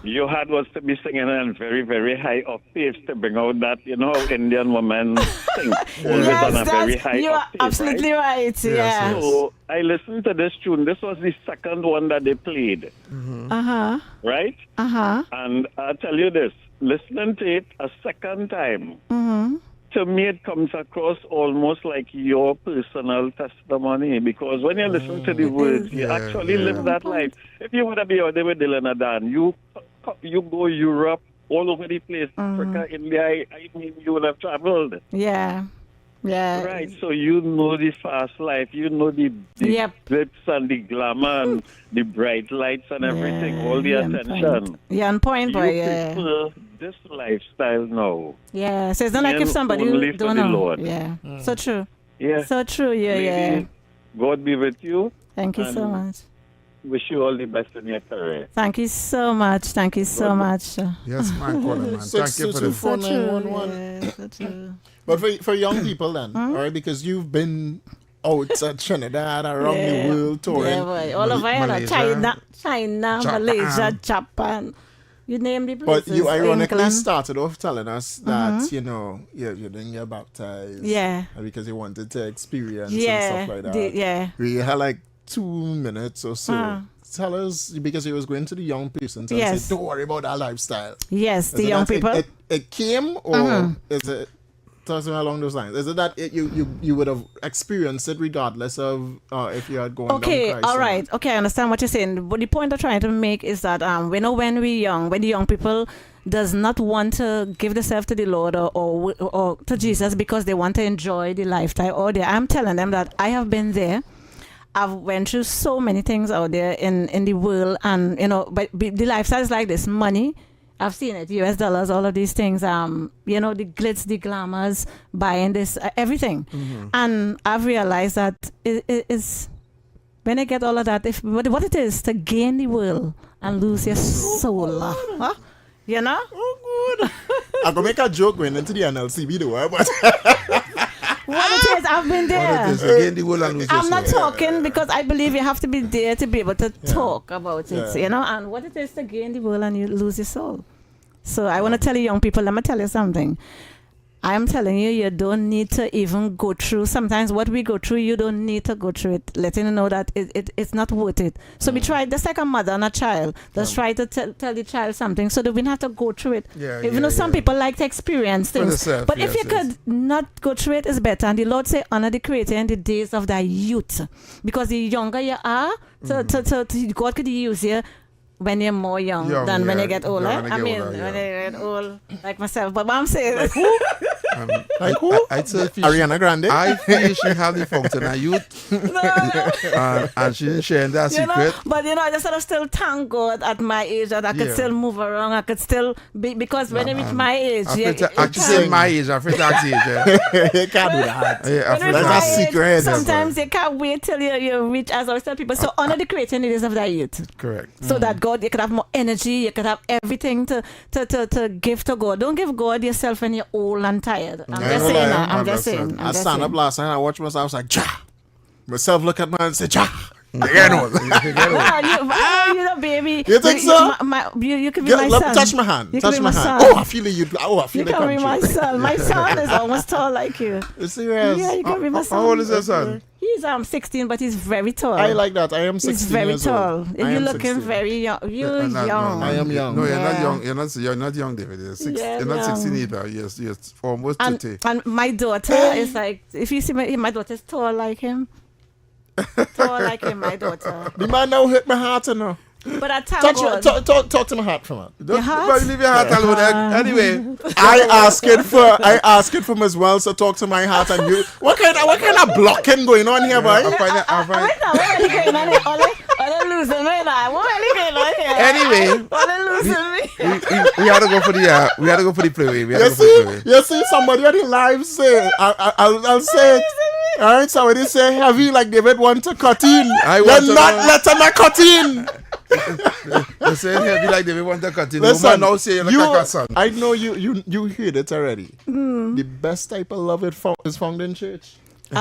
you had was to be singing in very, very high octaves to bring out that, Indian women sing. Always on a very high octave. You are absolutely right. Yeah. So I listened to this tune. This was the second one that they played. Mm-hmm. Right? And I'll tell you this. listening to it a second time, Mm-hmm. to me it comes across almost like your personal testimony, because when you listen to the words, you actually live that life. If you want to be out there with Dylan Adan, you go Europe, all over the place, Africa, India, I mean, you would have traveled. Yeah. Yeah. Right, so you know the fast life, you know the glitz and the glamour and the bright lights and everything, all the attention. Yeah, on point, boy. You Yeah. prefer this lifestyle now. Yeah. So it's not like if And somebody only don't for the know. Lord. Yeah. So true. Yeah. So true. Yeah. Lady, Yeah. God be with you. Thank you so and much. Wish you all the best in your career. Thank you so much. Thank you so much. Yes, man, Colin, man. Thank you for this. 6224911. Yeah, so true. But for young people then, all right, because you've been out at Trinidad, around the world touring. Yeah, boy. All over China, Malaysia, Japan. You name the places. But you ironically England. started off telling us that, you know, you didn't get baptized. Yeah. Because you wanted to experience Yeah, and stuff like that. yeah. We had like 2 minutes or so. Tell us, because you was going to the young persons and Yes. say, don't worry about that lifestyle. Yes, Is the it young that people. It came, or is it, tell us along those lines, is it that you would have experienced it regardless of if you had gone down Okay, Christ all or right. not? Okay, I understand what you're saying. But the point I'm trying to make is that we know when we're young, when the young people does not want to give themselves to the Lord or to Jesus because they want to enjoy the lifestyle out there, I'm telling them that I have been there. I've went through so many things out there in the world, and you know, but the lifestyle is like this: money. I've seen it, US dollars, all of these things. You know, the glitz, the glamours, buying this, everything, and I've realized that it is when I get all of that. What it is to gain the world and lose your soul, huh? You know? Oh, good. I'm going to make a joke going into the NLCB though, but... What it is, I've been there. What it is, again, the world and lose your I'm not soul. talking because I believe you have to be there to be able to talk about it, Yeah. you know, and what it is to gain the world and you lose your soul. So I want to tell you young people, let me tell you something. I am telling you, you don't need to even go through. Sometimes what we go through, you don't need to go through it. Letting you know that it's not worth it. So we try, just like a mother and a child, just try to tell the child something so that we don't have to go through it. Yeah, Even though some people like to experience things. themselves, But if yes, you could not go through it, it's better. And the Lord say, honor the Creator in the days of thy youth. Because the younger you are, God could use you when you're more young than when you get older. when you I get mean, older, when you get old, like myself. But what I'm saying is, Like who? I tell you, Ariana Grande? I feel she have the fountain of youth, and she didn't share that you secret. know, but you know, I just sort of still thank God at my age that I could Yeah. still move around. I could still be, because when I reach my age, Actually, say my age, I feel that age. You can't do that. Yeah, I feel when I reach That's my a age, secret. sometimes you can't wait till you reach, as I always tell people, so honor the Creator in the days of thy youth. Correct. So that God, you could have more energy, you could have everything to give to God. Don't give God yourself when you're old and tired. I'm just saying that. I'm just saying. I stand up last night and I watched myself, I was like, ja! Myself look at man and say, ja! Again, you know, baby. You think so? You could be my let son. me touch my hand. You Touch could be my my hand. son. Oh, I feel it. I feel You it. can be my son. My son is almost tall like you. You serious? Yeah, you can be my son. How old is your son? He's 16, but he's very tall. I like that. I am 16 He's very years tall. old. You're looking very young. You're young. I am young. No, you're not Yeah. young. You're not young, David. You're not young. 16 either. You're almost 30. And my daughter is like, if you see my daughter's tall like him. Tall like him, my daughter. The man now hit my heart, you know. But I thank God. Talk to my heart from her. Your heart? But leave your heart alone. Anyway, I ask it from as well. So talk to my heart and you. What kind of blocking going on here, boy? Wait now, what are you going on here? All they losing me now. What are you going on here? Anyway, All they losing me. we had to go for the playway. You see somebody on the live say, I'll say it. All right, somebody say heavy like David want to cut in. You're not letting me cut in. They say heavy like David want to cut in. Listen, No man now say you're like a son. I know you heard it already. The best type of love is found in church. So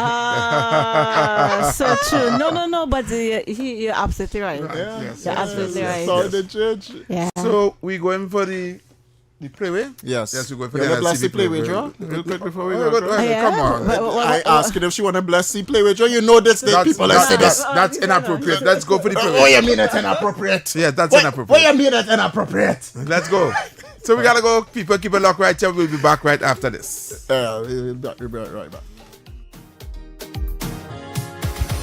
true. No, but you're absolutely right. Yes, You're absolutely right. Found in church. Yeah. So we going for the playway? Yes. Yes, we going for You the wanna bless the LCB playway, Joe? Real quick before we go. Come on. I asked her if she want to bless the playway, Joe. You know this. People that say this. That's inappropriate. Let's go for the playway. What you mean it's inappropriate? Yeah, that's What inappropriate. you mean it's inappropriate? Let's go. So we gotta go. People keep a lock right here. We'll be back right after this. We'll be right back.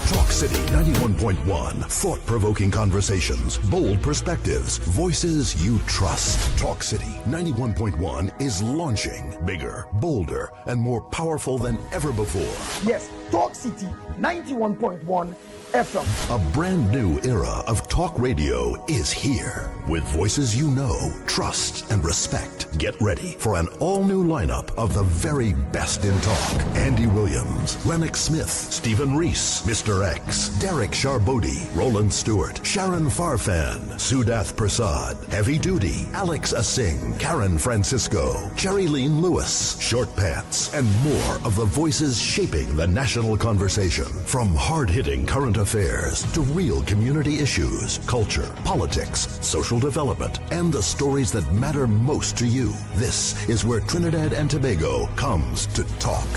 Talk City 91.1. Thought-provoking conversations, bold perspectives, voices you trust. Talk City 91.1 is launching bigger, bolder, and more powerful than ever before. Yes, Talk City 91.1 FM. A brand new era of talk radio is here. With voices you know, trust, and respect. Get ready for an all-new lineup of the very best in talk. Andy Williams, Lennox Smith, Stephen Reese, Mr. X, Derek Charbodi, Roland Stewart, Sharon Farfan, Sudath Prasad, Heavy Duty, Alex Asing, Karen Francisco, Cherry Lean Lewis, Short Pants, and more of the voices shaping the national conversation. From hard-hitting current affairs to real community issues, culture, politics, social development, and the stories that matter most to you. This is where Trinidad and Tobago comes to talk.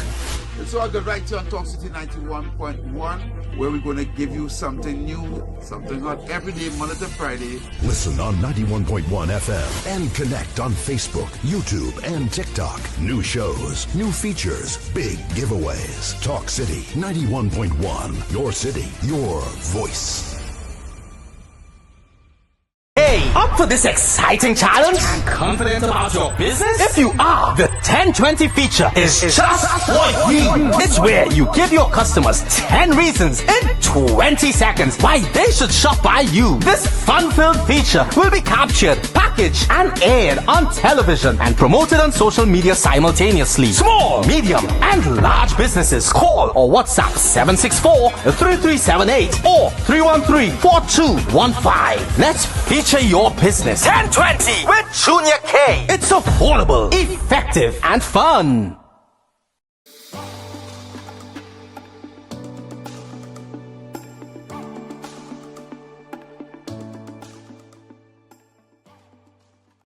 It's all good right here on Talk City 91.1, where we're going to give you something new, something hot every day, Monday to Friday. Listen on 91.1 FM and connect on Facebook, YouTube, and TikTok. New shows, new features, big giveaways. Talk City 91.1. Your city, your voice. Hey, up for this exciting challenge? Confident about your business? If you are, the 1020 feature is just what you need. It's where you give your customers 10 reasons in 20 seconds why they should shop by you. This fun-filled feature will be captured, packaged, and aired on television and promoted on social media simultaneously. Small, medium, and large businesses call or WhatsApp 764-3378 or 313-4215. Let's feature your business. 1020 with Junior K. It's affordable, effective, and fun.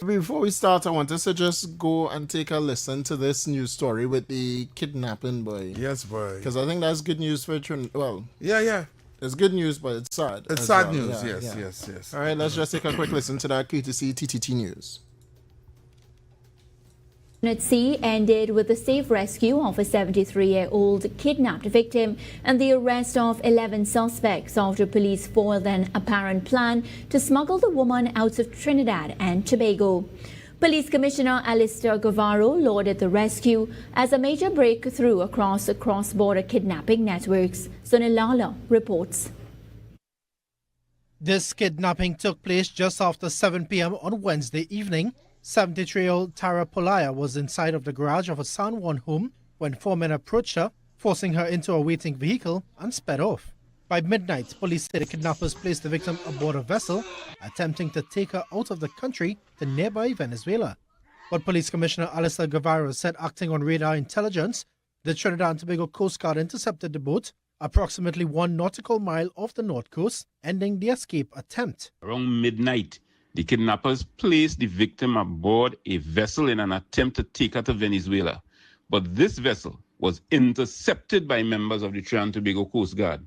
Before we start, I want us to just go and take a listen to this news story with the kidnapping boy. Yes, boy. Because I think that's good news for Trinidad. Well, yeah. It's good news, but it's sad. It's as sad well. news, Yeah, yes. All right, let's just take a quick listen to that KTC TTT News. Unit C ended with the safe rescue of a 73-year-old kidnapped victim and the arrest of 11 suspects after police foiled an apparent plan to smuggle the woman out of Trinidad and Tobago. Police Commissioner Alistair Guevara lauded the rescue as a major breakthrough across the cross-border kidnapping networks. Sunilala reports. This kidnapping took place just after 7 p.m. on Wednesday evening. 73-year-old Tara Polaya was inside of the garage of a San Juan home when 4 men approached her, forcing her into a waiting vehicle and sped off. By midnight, police say the kidnappers placed the victim aboard a vessel, attempting to take her out of the country to nearby Venezuela. But Police Commissioner Alistair Guevara said, acting on radar intelligence, the Trinidad and Tobago Coast Guard intercepted the boat approximately 1 nautical mile off the north coast, ending the escape attempt. Around midnight, the kidnappers placed the victim aboard a vessel in an attempt to take her to Venezuela. But this vessel was intercepted by members of the Trinidad and Tobago Coast Guard.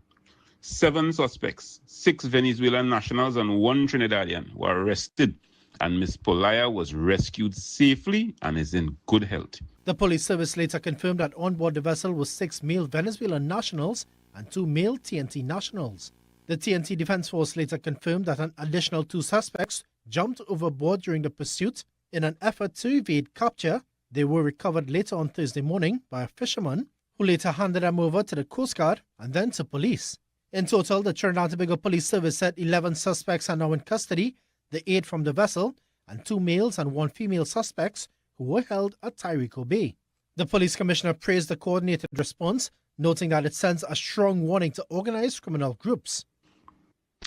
7 suspects, 6 Venezuelan nationals and 1 Trinidadian were arrested, and Ms. Polaya was rescued safely and is in good health. The police service later confirmed that on board the vessel was 6 male Venezuelan nationals and 2 male TNT nationals. The TNT Defense Force later confirmed that an additional 2 suspects jumped overboard during the pursuit in an effort to evade capture. They were recovered later on Thursday morning by a fisherman who later handed them over to the Coast Guard and then to police. In total, the Trinidad and Tobago Police Service said 11 suspects are now in custody, the 8 from the vessel, and 2 males and 1 female suspects who were held at Tyrico Bay. The police commissioner praised the coordinated response, noting that it sends a strong warning to organized criminal groups.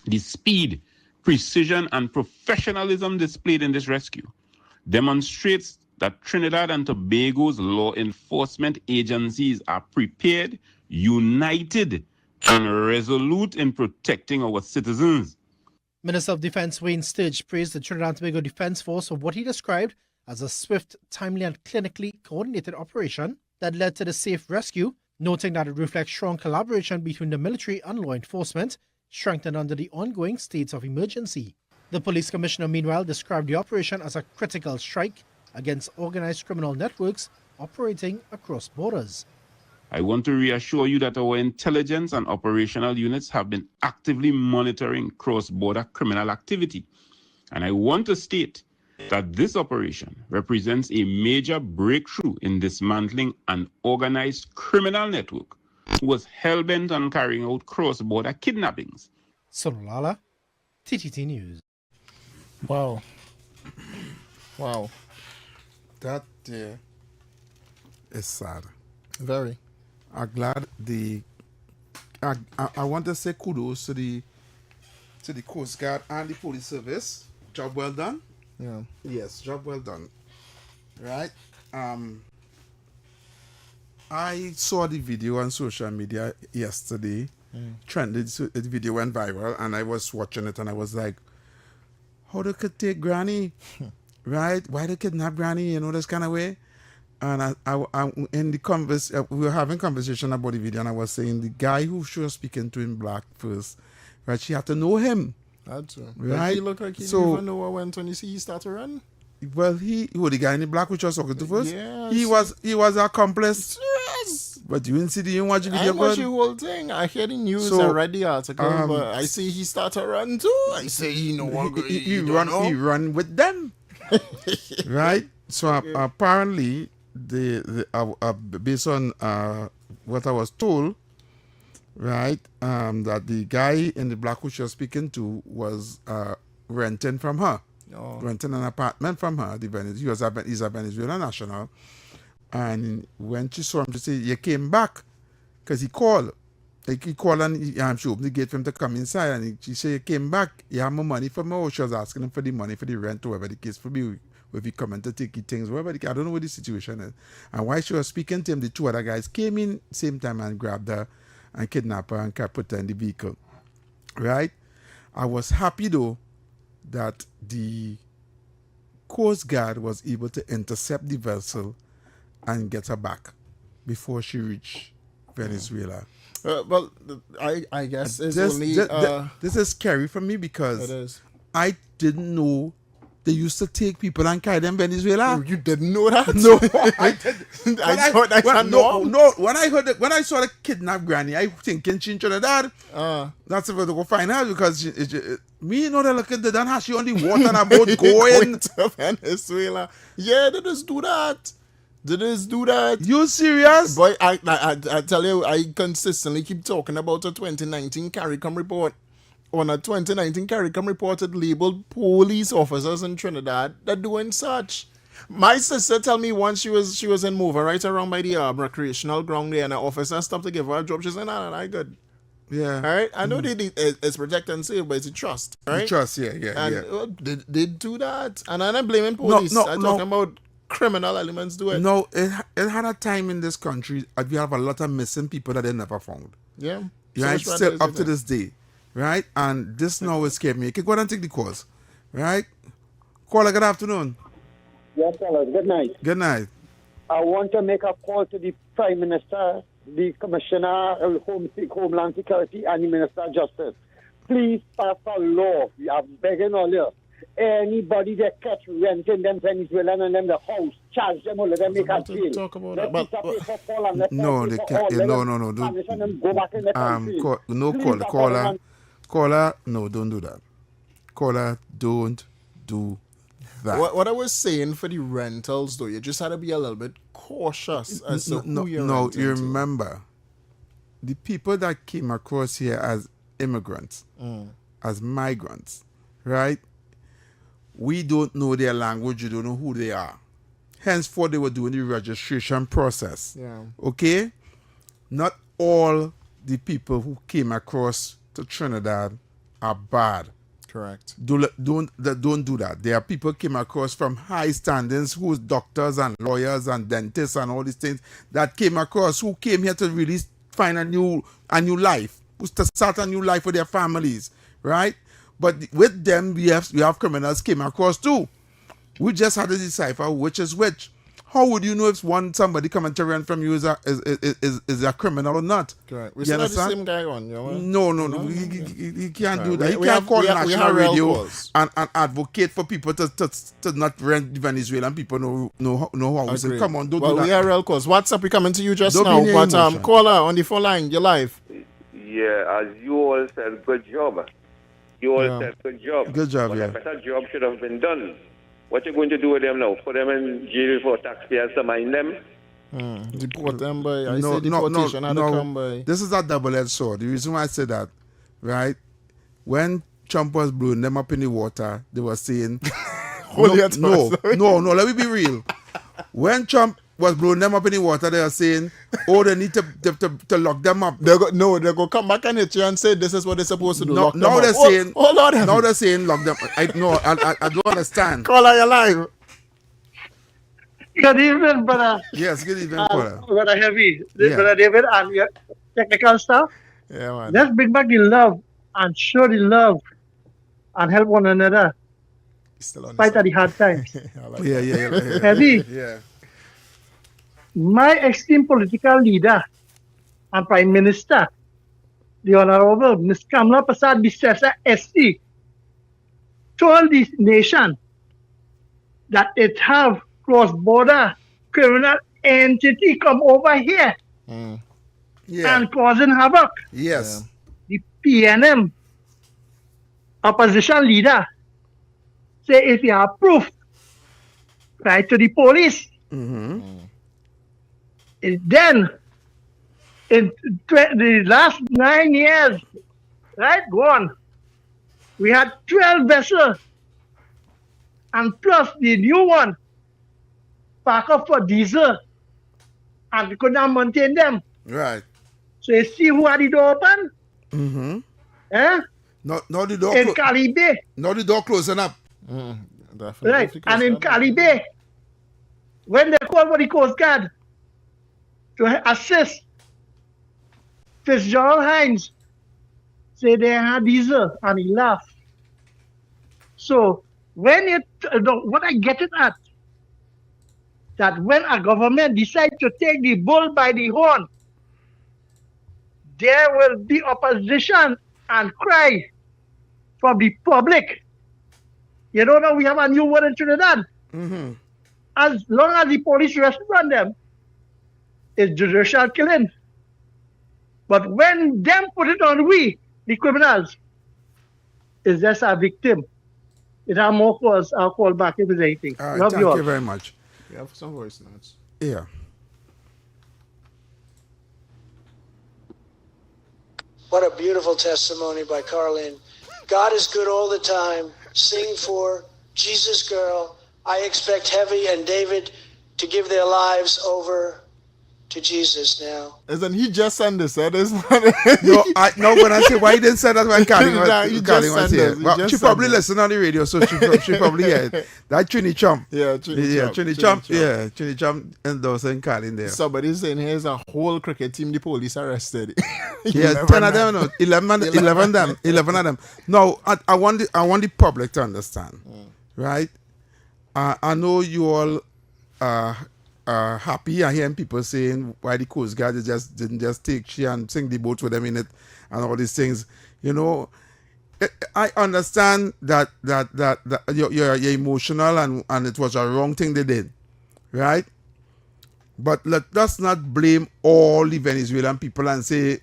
The speed, precision, and professionalism displayed in this rescue demonstrates that Trinidad and Tobago's law enforcement agencies are prepared, united, and resolute in protecting our citizens. Minister of Defense Wayne Sturge praised the Trinidad and Tobago Defense Force for what he described as a swift, timely, and clinically coordinated operation that led to the safe rescue, noting that it reflects strong collaboration between the military and law enforcement, strengthened under the ongoing state of emergency. The police commissioner, meanwhile, described the operation as a critical strike against organized criminal networks operating across borders. I want to reassure you that our intelligence and operational units have been actively monitoring cross-border criminal activity. And I want to state that this operation represents a major breakthrough in dismantling an organized criminal network who was hell-bent on carrying out cross-border kidnappings. Sonolala, TTT News. Wow. Wow. That is sad. Very. I'm glad I want to say kudos to the Coast Guard and the police service. Job well done. Yeah. Yes, job well done. Right. I saw the video on social media yesterday. Trended. The video went viral, and I was watching it, and I was like, "How they could take Granny, right? Why they kidnap Granny? You know, this kind of way." And I in the we were having conversation about the video, and I was saying the guy who she was speaking to in black first, right? She had to know him. That's true. Right? Like he looked like he didn't even know what went when you see he start to run. Well, the guy in the black which was talking to first. Yes. He was accomplice. Yes. But you didn't see the watch the video. I watched the whole thing. I hear the news. I read the article, but I see he start to run too. I say he no longer he run with them. Right? So apparently based on what I was told, right, that the guy in the black who she was speaking to was renting from her, renting an apartment from her. He's a Venezuelan national, and when she saw him, she said, "You came back," because he called. Like he called and she opened the gate for him to come inside, and she said, "You came back. You have more money for me?" Or she was asking him for the money for the rent, or whatever the case for me. If he come in to take things, whatever I don't know what the situation is. And while she was speaking to him, the two other guys came in same time and grabbed her and kidnapped her and put her in the vehicle. Right? I was happy though that the Coast Guard was able to intercept the vessel and get her back before she reached Venezuela. Well, I guess it's this is scary for me because I didn't know they used to take people and carry them Venezuela. You didn't know that? No, I did. When I saw the kidnapped Granny, I thinking she in Trinidad. That's if I go find her because me know they look at the done she on the water and about going to Venezuela. Yeah, they just do that. They just do that. You serious? Boy, I tell you, I consistently keep talking about a 2019 CARICOM report. On a 2019 CARICOM report, it labeled police officers in Trinidad that doing such. My sister tell me once she was in Mover right around by the recreational ground there, and an officer stopped to give her a job. She said, "Nah, I good." Yeah. All right. I know it's protect and save, but it's a trust. Right? Trust, yeah. And they do that, and I'm not blaming police. I'm talking about criminal elements do it. No, it had a time in this country. We have a lot of missing people that they never found. Yeah. Right. Still up to this day. Right? And this now will scare me. Okay, go ahead and take the calls. Right? Caller, good afternoon. Yes, fellas. Good night. Good night. I want to make a call to the Prime Minister, the Commissioner of Homeland Security, and the Minister of Justice. Please pass a law. We are begging all you. Anybody that catch renting them Venezuelan and them the house, charge them or let them make a deal. Talk about that. No, they can't. No. Caller, no, don't do that. Caller, don't do that. What I was saying for the rentals, though, you just had to be a little bit cautious as to who you're renting you remember, the people that came across here as immigrants, as migrants, right? We don't know their language. You don't know who they are. Henceforth, they were doing the registration process. Yeah. Okay? Not all the people who came across to Trinidad are bad. Correct. Don't do that. There are people came across from high standings who's doctors and lawyers and dentists and all these things that came across who came here to really find a new life, to start a new life for their families, right? But with them, we have criminals came across too. We just had to decipher which is which. how would you know if somebody coming to rent from you is a criminal or not? Correct. We You still have the understand? same guy on, you know? No. He can't do that. He We can't have- call we have national real radio calls. and advocate for people to not rent Venezuelan people know how. So Agreed. come on, don't well, do that. we are real calls. WhatsApp, we coming to you just Don't be now. near But emotion. caller on the phone line, you're live. Yeah, as you all said, good job. You all Yeah. said good job. Good job, but yeah. a better job should have been done. What you going to do with them now? Put them in jail for taxpayers to mind them? Deport them by, I say deportation had to come by. This is a double-edged sword. The reason why I say that, right? When Trump was blowing them up in the water, they were saying, Hold your thoughts, sorry. no, let me be real. When Trump was blowing them up in the water, they were saying, oh, they need to lock them up. They're go come back and hit you and say this is what they're supposed to do. Lock them Now up. they're saying, oh Lord, now they're saying lock them. I don't understand. caller, you're live. Good evening, brother. Yes, good evening, caller. Brother Heavy, Yeah. Brother David, and your technical staff. Yeah, man. Let's bring back the love and show the love and help one another. Still on Fight at the hard times. Yeah. Heavy. Yeah. My esteemed political leader and Prime Minister, the Honorable Ms. Kamala Prasad Bisesa SC, told the nation that it have cross-border criminal entity come over here Yeah. and causing havoc. Yes. The PNM opposition leader say if you have proof, write to the police. Then, in the last 9 years, right, go on, we had 12 vessels, and plus the new one, pack up for diesel, and we could not maintain them. Right. So you see who had the door open? Mm-hmm. Eh? No, the door. In Calibe. Now the door closing up. Right, and in Calibe, when they called for the Coast Guard to assist, Fitzgerald Hines said they had diesel, and he laughed. So when what I get it at, that when a government decides to take the bull by the horn, there will be opposition and cry from the public. You don't know, we have a new word in Trinidad. Mm-hmm. As long as the police respond them, it's judicial killing. But when them put it on we, the criminals, it's just a victim. It have more cause, I'll call back if there's anything. All right, Love thank you all. you very much. We have some voice notes. Yeah. What a beautiful testimony by Colleen. God is good all the time. Sing for Jesus Girl. I expect Heavy and David to give their lives over to Jesus now. Isn't he just sent this? This No, when I say why he didn't say that when Colleen was here. Well, she probably listened on the radio, so she probably heard that Trini Chump. Yeah, Trini Chump. Yeah, Trini Chump endorsing Colleen there. Somebody's saying here's a whole cricket team the police arrested. Yeah, 10 of them, no, 11 of them. No, I want the public to understand, right? I know you all are happy. I hearing people saying why the Coast Guard didn't just take she and sing the boat with them in it and all these things. You know, I understand that you're emotional and it was a wrong thing they did, right? But let us not blame all the Venezuelan people and say,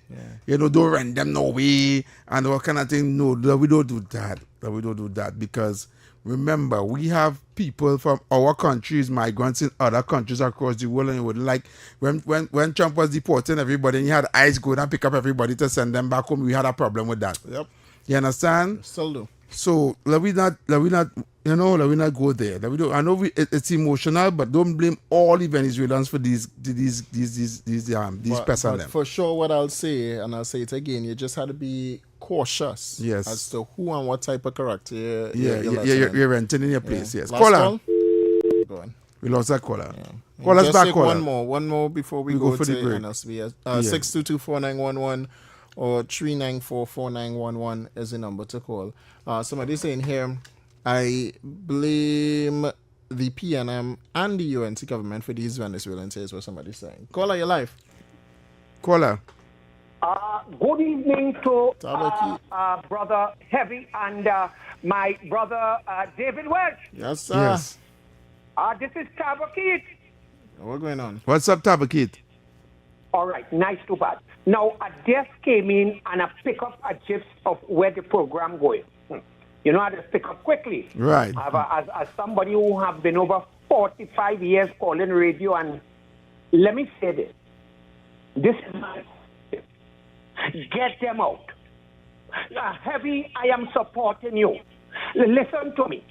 don't rent them no way and all kind of thing. No, we don't do that. We don't do that because remember, we have people from our countries, migrants in other countries across the world, and it would like when Trump was deporting everybody and he had ICE go and pick up everybody to send them back home, we had a problem with that. Yep. You understand? Still do. So let we not go there. I know it's emotional, but don't blame all the Venezuelans for these pests on But them. for sure, what I'll say, and I'll say it again, you just had to be cautious as to who and what type of character you're renting in your place. Yes. Last Caller. call? Go on. We lost that caller. Yeah. Call us Just back, take caller. one more before we go go for to the break. NSB. 6224911 or 3944911 is the number to call. Somebody saying here, I blame the PNM and the UNC government for these Venezuelans, is what somebody's saying. Caller, your life. Caller. Good evening to Brother Heavy and my brother David Welch. Yes, sir. Yes. This is Tabakit. What's going on? What's up, Tabakit? All right, nice to bad. Now, I just came in and I pick up a gist of where the program going. You know, I just pick up quickly. Right. As somebody who have been over 45 years calling radio, and let me say this. This is my... Get them out. Heavy, I am supporting you. Listen to me.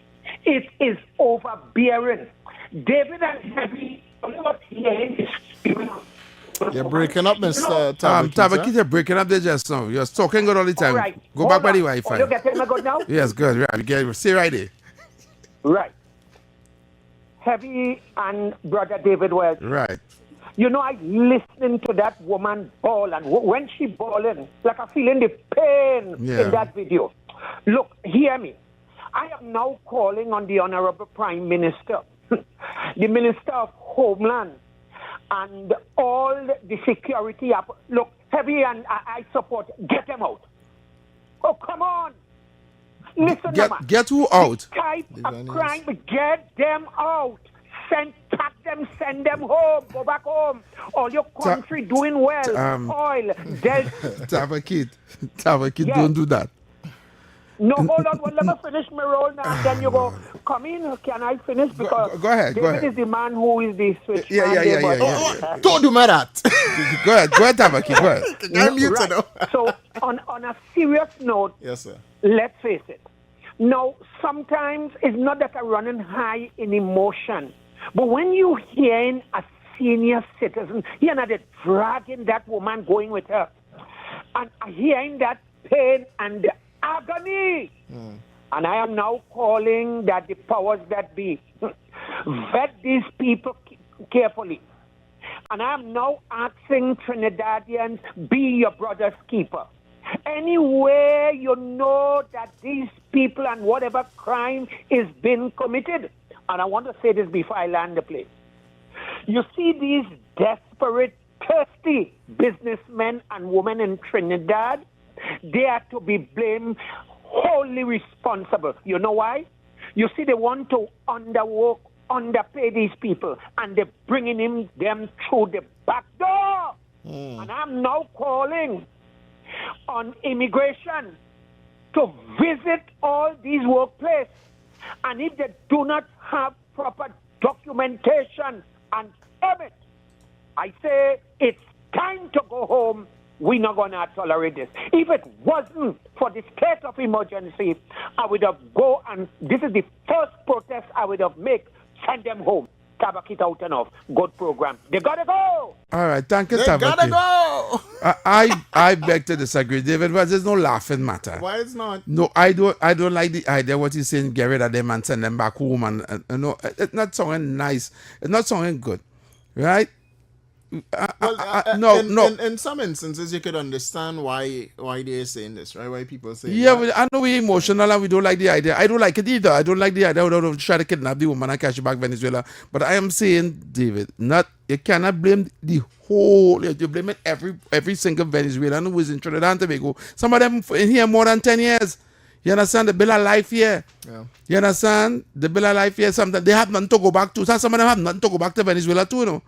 It is overbearing. David and Heavy, what hearing is... You're breaking up, Mr. Tabakit. Tabakit, you're breaking up there just now. You're talking good all the time. Right. Go back by the Wi-Fi. Oh, you getting me good now? Yes, good. Right. Stay right there. Right. Heavy and Brother David Wells. Right. You know, I listening to that woman bawl, and when she bawling, like I feeling the pain in that video. Look, hear me. I am now calling on the Honorable Prime Minister, the Minister of Homeland, and all the security. Look, Heavy, and I support. Get them out. Oh, come on. Listen, get who out? Type of crime, get them out. Pack them, send them home, go back home. All your country doing well. Oil, Tabakit, don't do that. No, hold on. Well, let me finish my role now. And then you go, come in. Can I finish? Because go ahead. David is the man who is the switch. Yeah. Don't do my that. Go ahead, Tabakit. Go ahead. I'm muted now. So, on a serious note, yes, sir. Let's face it. Now, sometimes it's not that I'm running high in emotion. But when you hearing a senior citizen, you're not dragging that woman going with her, and hearing that pain and the agony. And I am now calling that the powers that be vet these people carefully. And I am now asking Trinidadians, be your brother's keeper. Anywhere you know that these people and whatever crime is being committed, and I want to say this before I land the plane. You see these desperate, thirsty businessmen and women in Trinidad, they are to be blamed, wholly responsible. You know why? You see, they want to underwork, underpay these people, and they're bringing them through the back door. And I'm now calling on immigration to visit all these workplaces. And if they do not have proper documentation and permit, I say it's time to go home. We're not going to tolerate this. If it wasn't for the state of emergency, I would have go, and this is the first protest I would have made, send them home. Tabakit out and off. Good program. They gotta go. All right, thank you, Tabakit. They gotta go. I beg to disagree, David, but there's no laughing matter. Why it's not? No, I don't like the idea what he's saying, get rid of them and send them back home, and no, it's not sounding nice. It's not sounding good, right? No. In some instances, you could understand why they're saying this, right? Why people say but I know we're emotional and we don't like the idea. I don't like it either. I don't like the idea of trying to kidnap the woman and cash back Venezuela. But I am saying, David, you cannot blame the whole. You're blaming every single Venezuelan who is in Trinidad and Tobago. Some of them in here more than 10 years. You understand the bill of life here? Yeah. You understand the bill of life here? Sometimes they have nothing to go back to. Some of them have nothing to go back to Venezuela too, you know.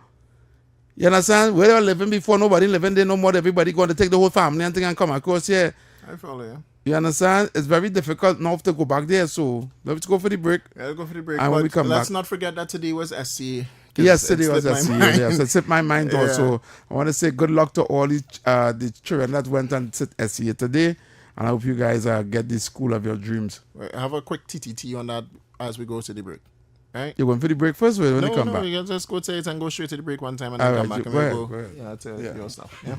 You understand? Where they were living before, nobody living there no more. Everybody going to take the whole family and thing and come across here. I follow you. You understand? It's very difficult now to go back there. So let's go for the break. Yeah, let's go for the break. And when we come back, let's not forget that today was SCA. Yes, today was SCA. Yes, it slipped my mind Yeah. also. I want to say good luck to all the children that went and sit SCA today. And I hope you guys get the school of your dreams. Right, have a quick TTT on that as we go to the break. Right? You're going for the break first when you come back? No, you just go to it and go straight to the break one time and then come back and we'll go your stuff. Yeah.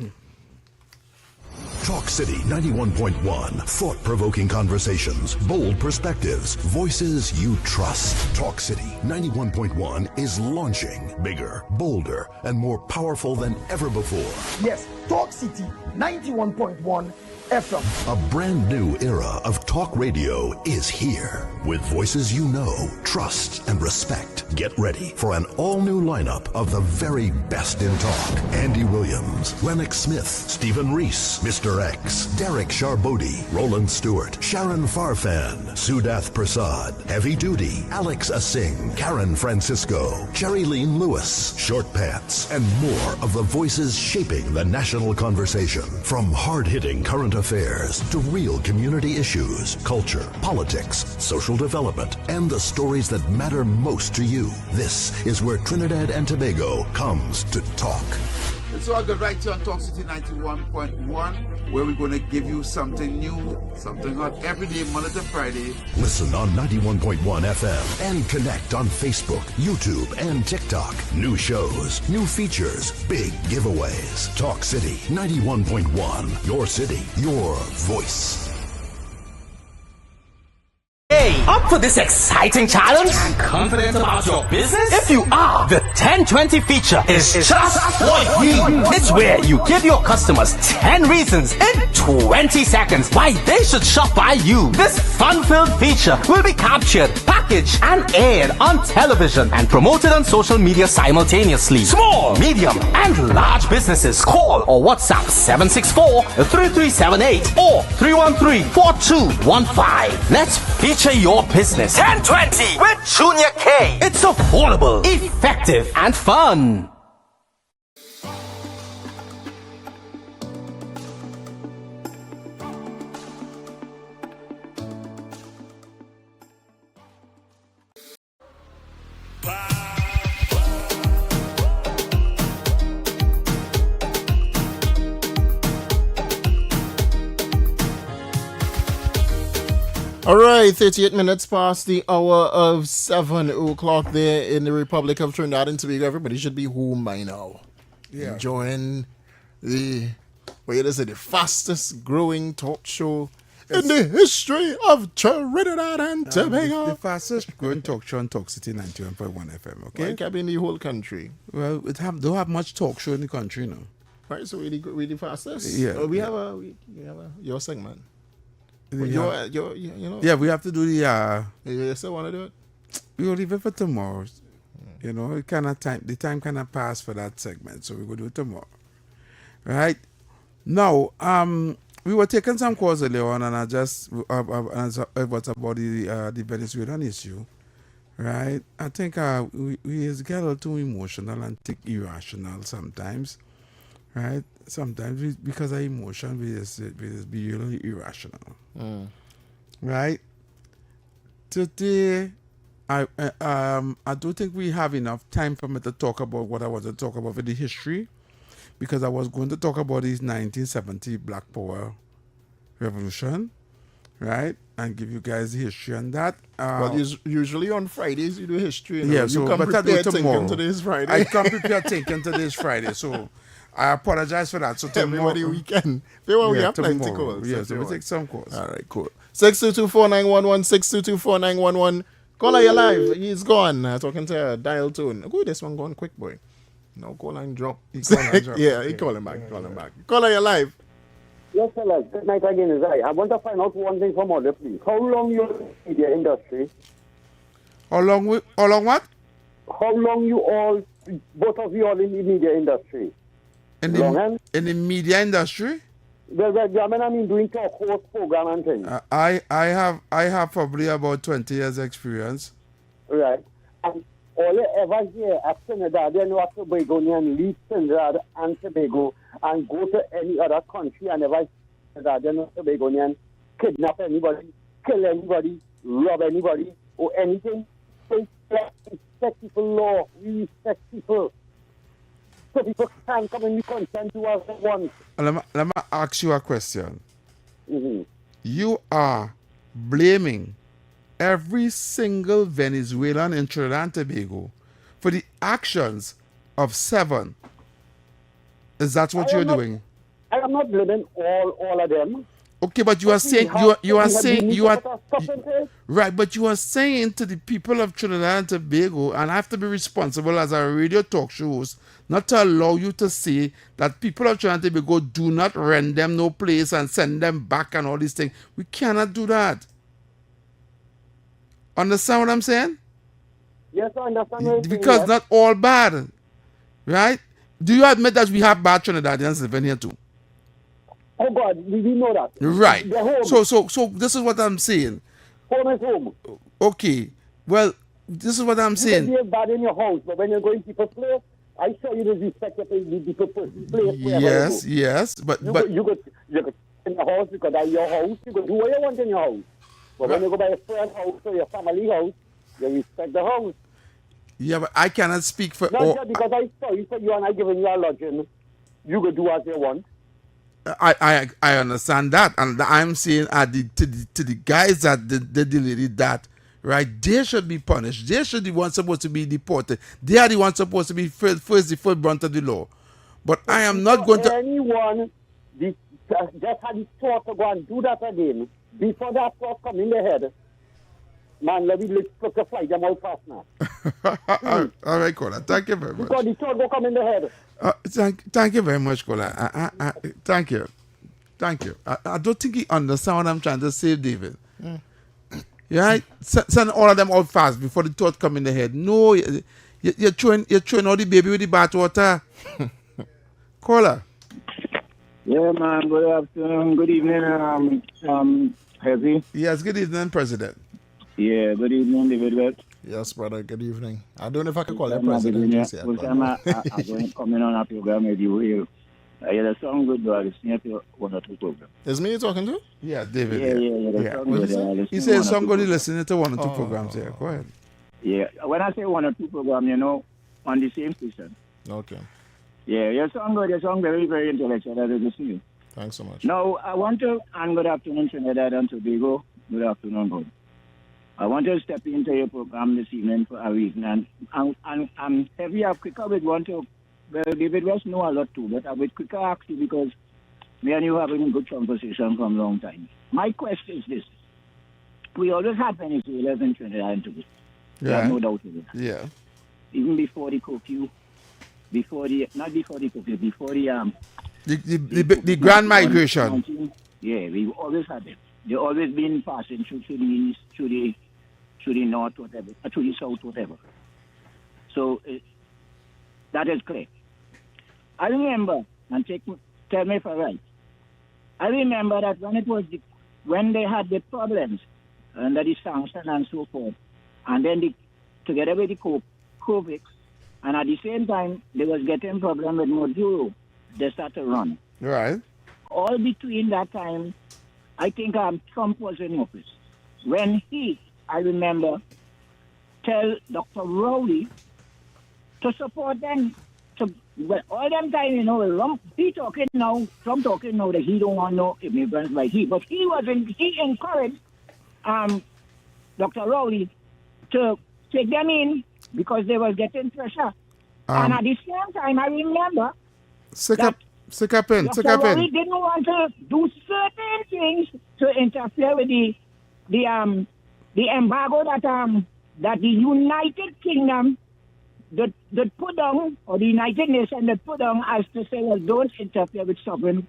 Talk City 91.1. Thought-provoking conversations, bold perspectives, voices you trust. Talk City 91.1 is launching bigger, bolder, and more powerful than ever before. Yes, Talk City 91.1 FM. A brand new era of talk radio is here. With voices you know, trust, and respect. Get ready for an all-new lineup of the very best in talk. Andy Williams, Lennox Smith, Stephen Reese, Mr. X, Derek Charbodi, Roland Stewart, Sharon Farfan, Sudath Prasad, Heavy Duty, Alex Asing, Karen Francisco, Cherry-Leen Lewis, Short Pants, and more of the voices shaping the national conversation. From hard-hitting current affairs to real community issues, culture, politics, social development, and the stories that matter most to you. This is where Trinidad and Tobago comes to talk. It's all good right here on Talk City 91.1, where we're going to give you something new, something hot every day, Monday to Friday. Listen on 91.1 FM and connect on Facebook, YouTube, and TikTok. New shows, new features, big giveaways. Talk City 91.1. Your city, your voice. Hey, up for this exciting challenge? And confident about your business? If you are, the 1020 feature is just what you need. It's where you give your customers 10 reasons in 20 seconds why they should shop by you. This fun-filled feature will be captured, packaged, and aired on television and promoted on social media simultaneously. Small, medium, and large businesses call or WhatsApp 764-3378 or 313-4215. Let's feature your business. 1020 with Junior K. It's affordable, effective, and fun. All right, 38 minutes past the hour of 7 o'clock there in the Republic of Trinidad and Tobago. Everybody should be home by now. Yeah. Enjoying the fastest growing talk show in the history of Trinidad and Tobago. The fastest growing talk show on Talk City 91.1 FM, okay? Well, it can be in the whole country. Well, don't have much talk show in the country now. Right, so we're the fastest? Yeah. We have your segment. Well, you know. Yeah, we have to do the. You still want to do it? We'll leave it for tomorrow. You know, the time kind of passed for that segment, so we will do it tomorrow. Right now, we were taking some calls earlier on, and I just it was about the Venezuelan issue. Right, I think we get a little too emotional and think irrational sometimes. Right, sometimes because of emotion, we just be really irrational. Right. Today, I don't think we have enough time for me to talk about what I want to talk about for the history, because I was going to talk about this 1970 Black Power Revolution, right, and give you guys the history on that. Well, usually on Fridays you do history. You know? Yeah, so you come but I do prepared it tomorrow. thinking today's Friday. I come prepared thinking today's Friday, so I apologize for that. So tomorrow, the weekend. We have plenty of calls. Yeah, so we'll take some calls. All right, cool. 622-4911, 622-4911. Caller, you're live. He's gone. Talking to dial tone. Ooh, this one going quick, boy. No, call and drop. Yeah, he calling back. Caller, you're live. Yes, fellas. Good night again, is I want to find out one thing from other, please. How long you in the media industry? How long what? How long you all, both of you all in the media industry? In the media industry? Well, I mean, doing talk host program and things. I have probably about 20 years experience. Right. And all you ever hear at Trinidad and Tobago and leave Trinidad and Tobago and go to any other country and ever Trinidad and Tobago and kidnap anybody, kill anybody, rob anybody, or anything. We respect people law. We respect people. So people can't come in the country and do as they want. Let me ask you a question. Mm-hmm. You are blaming every single Venezuelan in Trinidad and Tobago for the actions of 7. Is that what you're doing? I am not blaming all of them. Okay, but you are saying right, but you are saying to the people of Trinidad and Tobago, and I have to be responsible as a radio talk show host, not to allow you to say that people of Trinidad and Tobago do not rent them no place and send them back and all these things. We cannot do that. Understand what I'm saying? Yes, I understand. Because not all bad, right? Do you admit that we have bad Trinidadians living here too? Oh God, we know that. Right. So this is what I'm saying. Home is home. Okay. Well, this is what I'm saying. You can be bad in your house, but when you're going to people's place, I show you the respect that the people's place. Yes, but you could in the house because that's your house. You could do what you want in your house. But when you go by a friend's house or your family house, you respect the house. Yeah, but I cannot speak for all. Just because I saw you said you and I giving you a lodging, you could do as you want. I understand that, and I'm saying to the guys that they did that, right? They should be punished. They should be the ones supposed to be deported. They are the ones supposed to be first the full brunt of the law. But I am not going to. Anyone just had the thought to go and do that again before that thought come in the head. Man, let's fly them out fast now. All right, Kola. Thank you very much. Because the thought will come in the head. Thank you very much, Kola. Thank you. I don't think he understands what I'm trying to say, David. Yeah, send all of them out fast before the thought come in the head. No, you're throwing all the baby with the bath water. Kola. Yeah, man. Good afternoon. Good evening. Heavy. Yes, good evening, President. Yeah, good evening, David Welch. Yes, brother, good evening. I don't know if I can call you president just yet. First time I'm coming on a program with you here. I hear the song good, but I listen to one or two programs. Is me you talking to? Yeah, David. Yeah. He says somebody listening to one or two programs here. Go ahead. Yeah, when I say one or two programs, on the same station. Okay. Yeah, your song good. Your song very, very intellectual. I listen to you. Thanks so much. Now, I want to, and good afternoon, Trinidad and Tobago. Good afternoon, God. I want to step into your program this evening for a reason, and I'm heavy up quicker with want to. Well, David West know a lot too, but I would quicker ask you because me and you having a good conversation from a long time. My question is this: we always had Venezuelans in Trinidad and Tobago. Yeah. No doubt about that. Yeah. Even before the curfew, before the grand migration. Yeah, we've always had it. They've always been passing through to the east, to the north, whatever, to the south, whatever. So that is clear. I remember, and tell me if I'm right. I remember that when they had the problems under the sanction and so forth, and then together with the COVID, and at the same time they was getting problem with Maduro, they started to run. Right. All between that time, I think Trump was in office. When I remember, tell Dr. Rowley to support them. All them time, Trump talking now that he don't want no immigrants like he. But he encouraged Dr. Rowley to take them in because they was getting pressure. And at the same time, I remember Dr. Rowley didn't want to do certain things to interfere with the embargo that the United Kingdom that put down, or the United Nations that put down, as to say, well, don't interfere with sovereign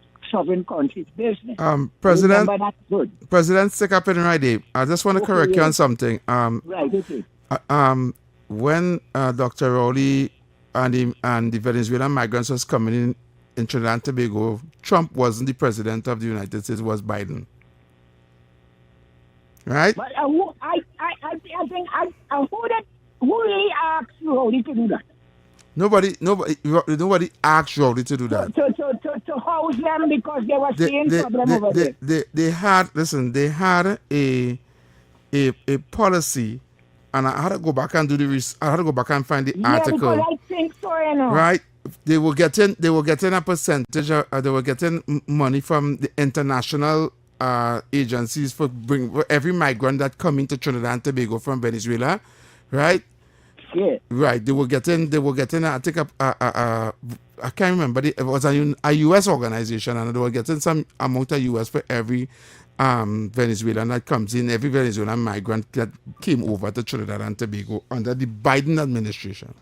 countries' business. President, remember that good. President Sekapen Raide, I just want to correct you on something. When Dr. Rowley and the Venezuelan migrants was coming in Trinidad and Tobago, Trump wasn't the president of the United States, it was Biden. Right? But who really asked Rowley to do that? Nobody asked Rowley to do that. To house them because they were seeing problem over there. They had a policy, and I had to go back and do I had to go back and find the article. Because I think so, Right? They were getting a percentage. They were getting money from the international agencies for every migrant that come into Trinidad and Tobago from Venezuela, right? Yeah. Right. They were getting I think a I can't remember, it was a U.S. organization, and they were getting some amount of U.S. for every Venezuelan that comes in, every Venezuelan migrant that came over to Trinidad and Tobago under the Biden administration.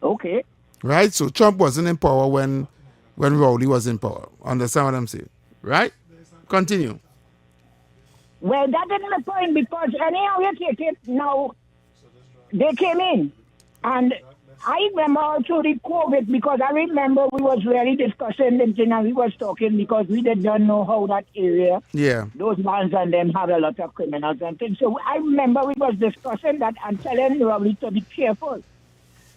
Okay. Right? So Trump wasn't in power when Rowley was in power. Understand what I'm saying? Right? Continue. Well, that isn't the point, because anyhow you take it now, they came in. And I remember also the COVID, because I remember we was really discussing it, and we was talking because we didn't know how that area, those bands and them have a lot of criminals and things. So I remember we was discussing that and telling Rowley to be careful.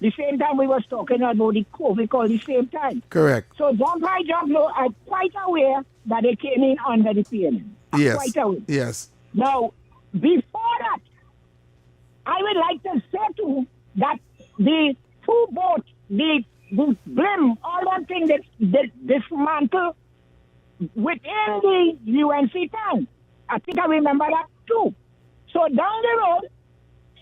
The same time we was talking about the COVID all the same time. Correct. So don't know, I'm quite aware that they came in under the PNM. Yes. Quite aware. Yes. Now, before that, I would like to say too that the two boats, the blimp, all that thing that dismantled within the UNC tank. I think I remember that too. So down the road,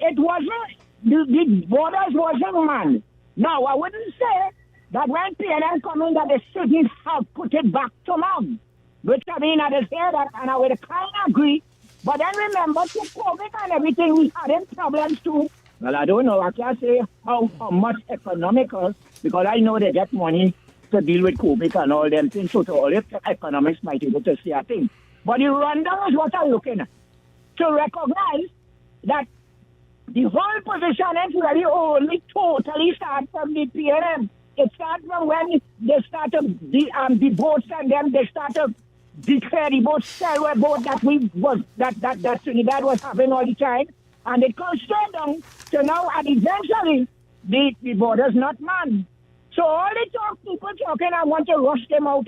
it wasn't, the borders wasn't manned. Now, I wouldn't say that when PNM come in that they shouldn't have put it back to man. Which I mean, I just hear that and I would kind of agree. But then remember, to COVID and everything, we had them problems too. Well, I don't know. I can't say how much economical, because I know they get money to deal with COVID and all them things. So to all the economics might be able to see a thing. But the rundown is what I'm looking at. To recognize that the whole position is really only totally start from the PNM. It starts from when they started the boats and them, they started declare the boat sailway boat that Trinidad was having all the time, and it comes straight down to now, and eventually the border's not manned. So all the people talking, I want to rush them out.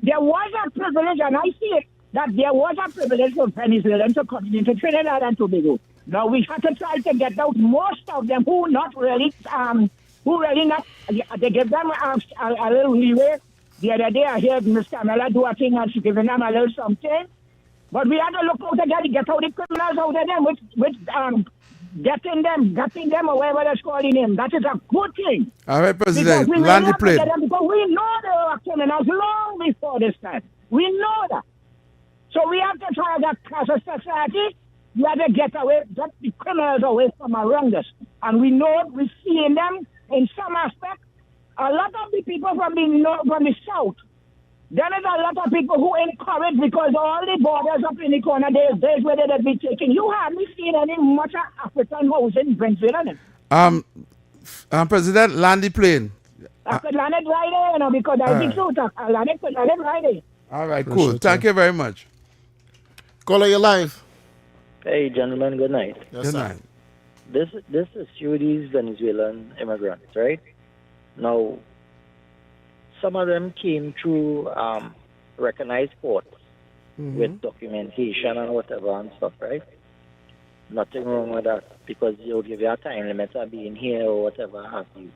There was a privilege, and I see it, that there was a privilege for Venezuelans to come into Trinidad and Tobago. Now we have to try to get out most of them who not, they give them a little leeway. The other day I heard Miss Camilla do a thing and she giving them a little something. But we had to look out again to get out the criminals out of them with getting them or whatever they're calling him. That is a good thing. All right, President, because land the plane. Because we know they were criminals long before this time. We know that. So we have to try that as a society. We have to get the criminals away from around us. And we know, we're seeing them in some aspect. A lot of the people from the south, there is a lot of people who encourage, because all the borders up in the corner, there's where they'll be taken. You haven't seen any much African house in Venezuela. President, land the plane. I could land it right there, because I think so. I land it right there. All right, cool. Thank you very much. Caller, you're live. Hey, gentlemen, good night. Yes, good night. This is these Venezuelan immigrants, right? Now, some of them came through recognized ports with documentation and whatever and stuff, right? Nothing wrong with that, because they'll give you a time limit of being here or whatever have you.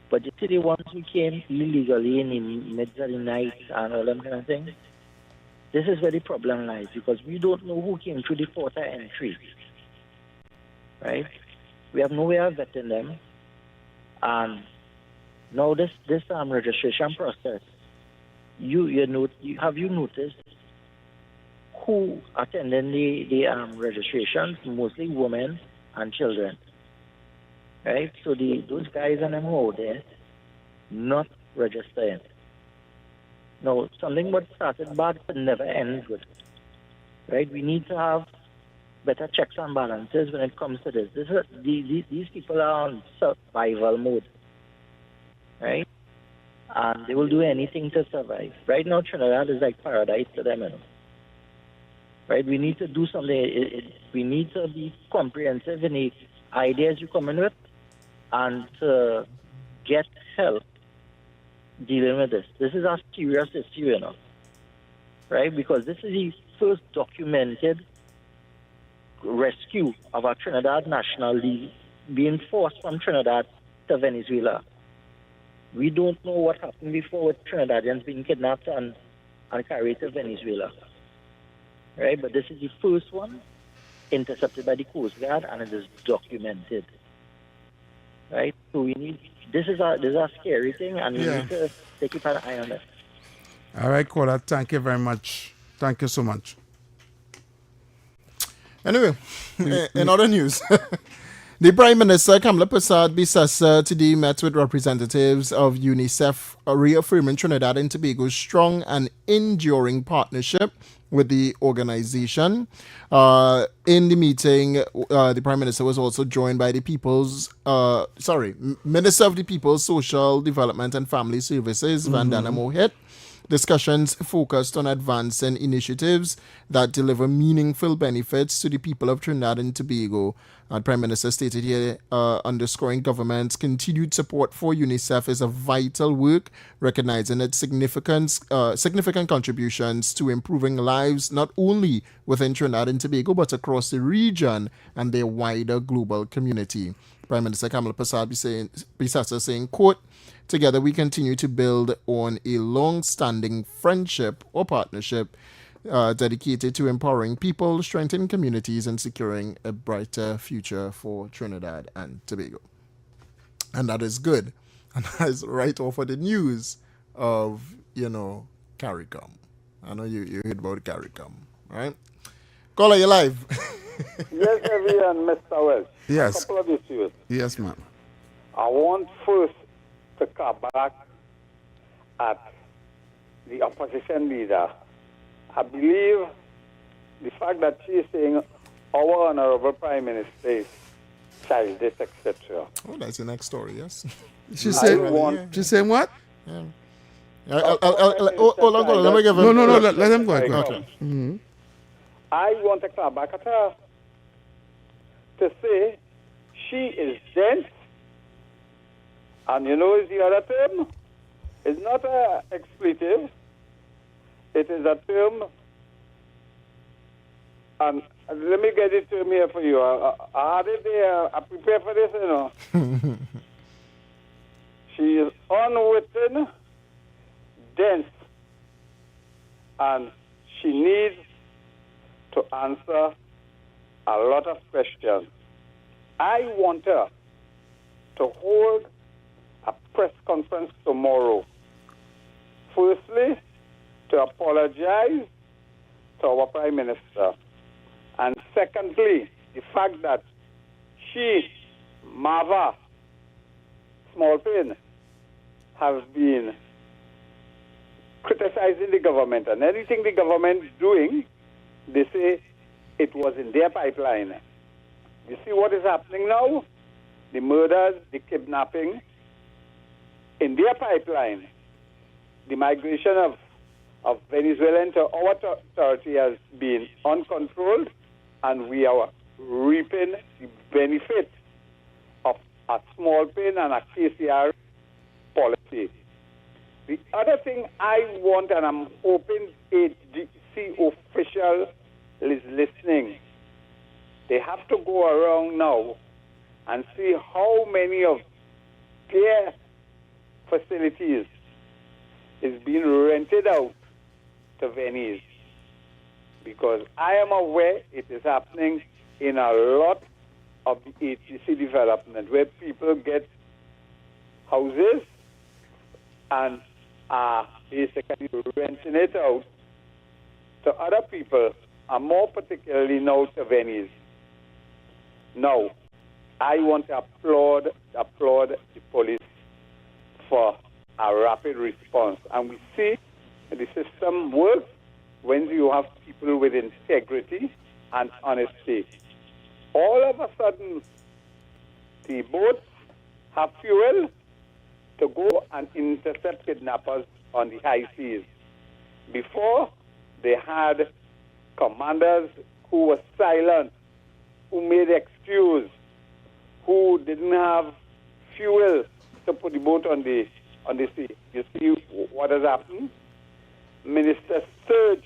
But you see the ones who came illegally in the middle of the night and all them kind of things, this is where the problem lies, because we don't know who came through the port of entry, right? We have no way of vetting them. And now this registration process, have you noticed who attending the registrations? Mostly women and children, right? So those guys and them who out there not registering. Now, something what started bad could never end good, right? We need to have better checks and balances when it comes to this. These people are on survival mode, right? And they will do anything to survive. Right now, Trinidad is like paradise to them, right? We need to do something. We need to be comprehensive in the ideas you come in with and to get help dealing with this. This is a serious issue, right? Because this is the first documented rescue of a Trinidad national being forced from Trinidad to Venezuela. We don't know what happened before with Trinidadians being kidnapped and carried to Venezuela, right? But this is the first one intercepted by the Coast Guard, and it is documented, right? So we need this is a scary thing, and we need to keep an eye on it. All right, caller. Thank you very much. Thank you so much. Anyway, in other news, the Prime Minister Kamala Persad-Bissessar today met with representatives of UNICEF, reaffirming Trinidad and Tobago's strong and enduring partnership with the organization. In the meeting, the Prime Minister was also joined by the Minister of the People's Social Development and Family Services, Vandana Mohit. Discussions focused on advancing initiatives that deliver meaningful benefits to the people of Trinidad and Tobago. Prime Minister stated here, underscoring government's continued support for UNICEF is a vital work, recognizing its significant contributions to improving lives not only within Trinidad and Tobago but across the region and their wider global community. Prime Minister Kamala Persad-Bissessar saying, quote, "Together we continue to build on a long-standing friendship or partnership dedicated to empowering people, strengthening communities, and securing a brighter future for Trinidad and Tobago." And that is good. And that is right off of the news of, CARICOM. I know you heard about CARICOM, right? Caller, you live. Yes, everyone, Mr. Welch. Yes. A couple of issues. Yes, ma'am. I want first to come back at the opposition leader. I believe the fact that she is saying our honorable Prime Minister is childish, etc. Oh, that's the next story, yes. She's saying what? Yeah. Hold on, let me give him... No, let him go. Okay. Mm-hmm. I want to come back at her to say she is dense, and is the other term? It's not an expletive. It is a term, and let me get it to me here for you. I had it there. I prepared for this, She is unwitting, dense, and she needs to answer a lot of questions. I want her to hold a press conference tomorrow. Firstly, to apologize to our Prime Minister. And secondly, the fact that she, Mava, Small Pin, have been criticizing the government. And anything the government is doing, they say it was in their pipeline. You see what is happening now? The murders, the kidnapping, in their pipeline. The migration of Venezuelans to our territory has been uncontrolled, and we are reaping the benefit of a Small Pin and a KCR policy. The other thing I want, and I'm hoping ADC official is listening, they have to go around now and see how many of their facilities is being rented out to Venice. Because I am aware it is happening in a lot of the ATC development where people get houses and are basically renting it out to other people, and more particularly now to Venice. Now, I want to applaud the police for a rapid response. And we see the system works when you have people with integrity and honesty. All of a sudden, the boats have fuel to go and intercept kidnappers on the high seas. Before, they had commanders who were silent, who made excuse, who didn't have fuel to put the boat on the sea. You see what has happened? Minister Sturge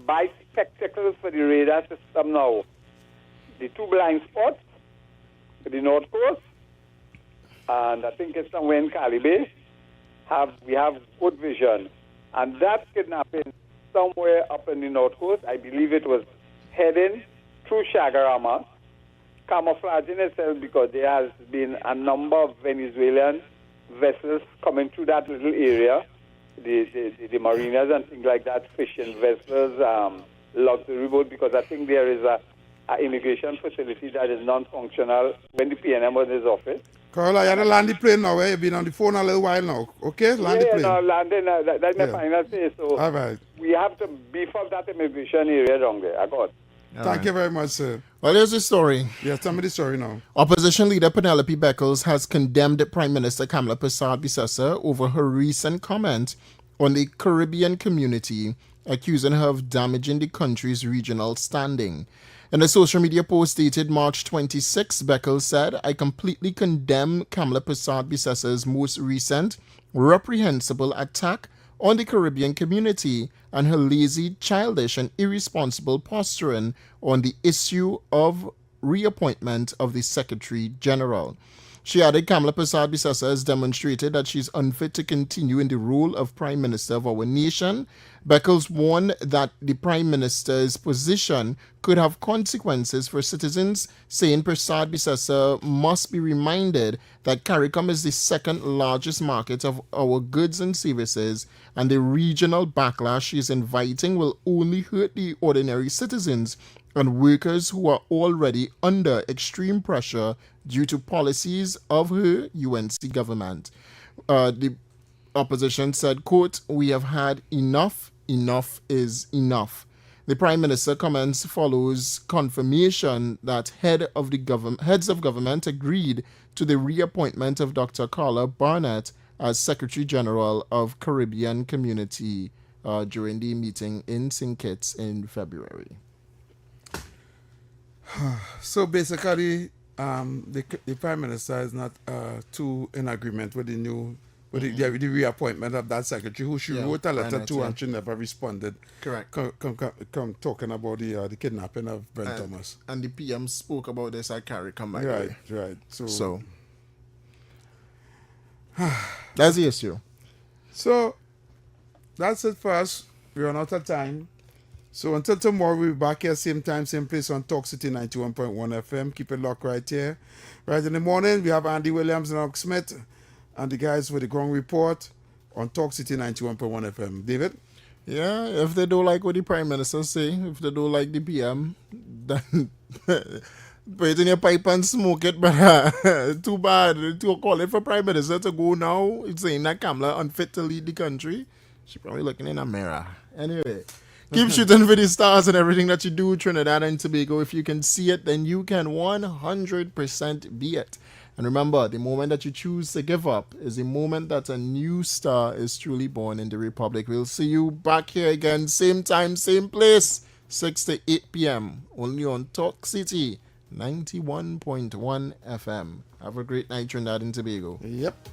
buys spectacles for the radar system now. The two blind spots, the North Coast, and I think it's somewhere in Cali Bay, we have good vision. And that kidnapping somewhere up in the North Coast, I believe it was heading through Shagarama camouflaging itself because there has been a number of Venezuelan vessels coming through that little area, the marinas and things like that, fishing vessels, luxury boat, because I think there is a immigration facility that is non-functional when the PNM was in his office. Carl, I had to land the plane now. You've been on the phone a little while now. Okay, land the plane. No, landing. That's my final say. So all right. We have to beef up that immigration area down there. I got. Thank you very much, sir. Well, here's the story. Yeah, tell me the story now. Opposition leader Penelope Beckles has condemned Prime Minister Kamala Persad-Bissessar over her recent comment on the Caribbean community, accusing her of damaging the country's regional standing. In a social media post dated March 26, Beckles said, "I completely condemn Kamala Persad-Bissessar's most recent reprehensible attack on the Caribbean community and her lazy, childish, and irresponsible posturing on the issue of reappointment of the Secretary General." She added, "Kamala Persad-Bissessar has demonstrated that she is unfit to continue in the role of Prime Minister of our nation." Beckles warned that the Prime Minister's position could have consequences for citizens, saying Persad-Bissessar must be reminded that CARICOM is the second largest market of our goods and services, and the regional backlash she is inviting will only hurt the ordinary citizens and workers who are already under extreme pressure due to policies of her UNC government. The opposition said, quote, "We have had enough. Enough is enough." The Prime Minister comments follows confirmation that heads of government agreed to the reappointment of Dr. Carla Barnett as Secretary General of Caribbean Community during the meeting in St. Kitts in February. So basically, the Prime Minister is not too in agreement with the new the reappointment of that secretary, who she wrote a letter to and she never responded. Correct. Come talking about the kidnapping of Brent Thomas. And the PM spoke about this at CARICOM. Right. So that's the issue. So that's it for us. We are out of time. So until tomorrow, we'll be back here, same time, same place on Talk City 91.1 FM. Keep it locked right here. Right in the morning, we have Andy Williams and Ox Smith and the guys with the ground report on Talk City 91.1 FM. David? Yeah, if they don't like what the Prime Minister say, if they don't like the PM, then put it in your pipe and smoke it. But too bad to call it for Prime Minister to go now. It's saying that Kamala unfit to lead the country. She's probably looking in a mirror. Anyway. Keep shooting for the stars and everything that you do, Trinidad and Tobago. If you can see it, then you can 100% be it. And remember, the moment that you choose to give up is the moment that a new star is truly born in the Republic. We'll see you back here again, same time, same place, 6 to 8 p.m. only on Talk City 91.1 FM. Have a great night, Trinidad and Tobago. Yep.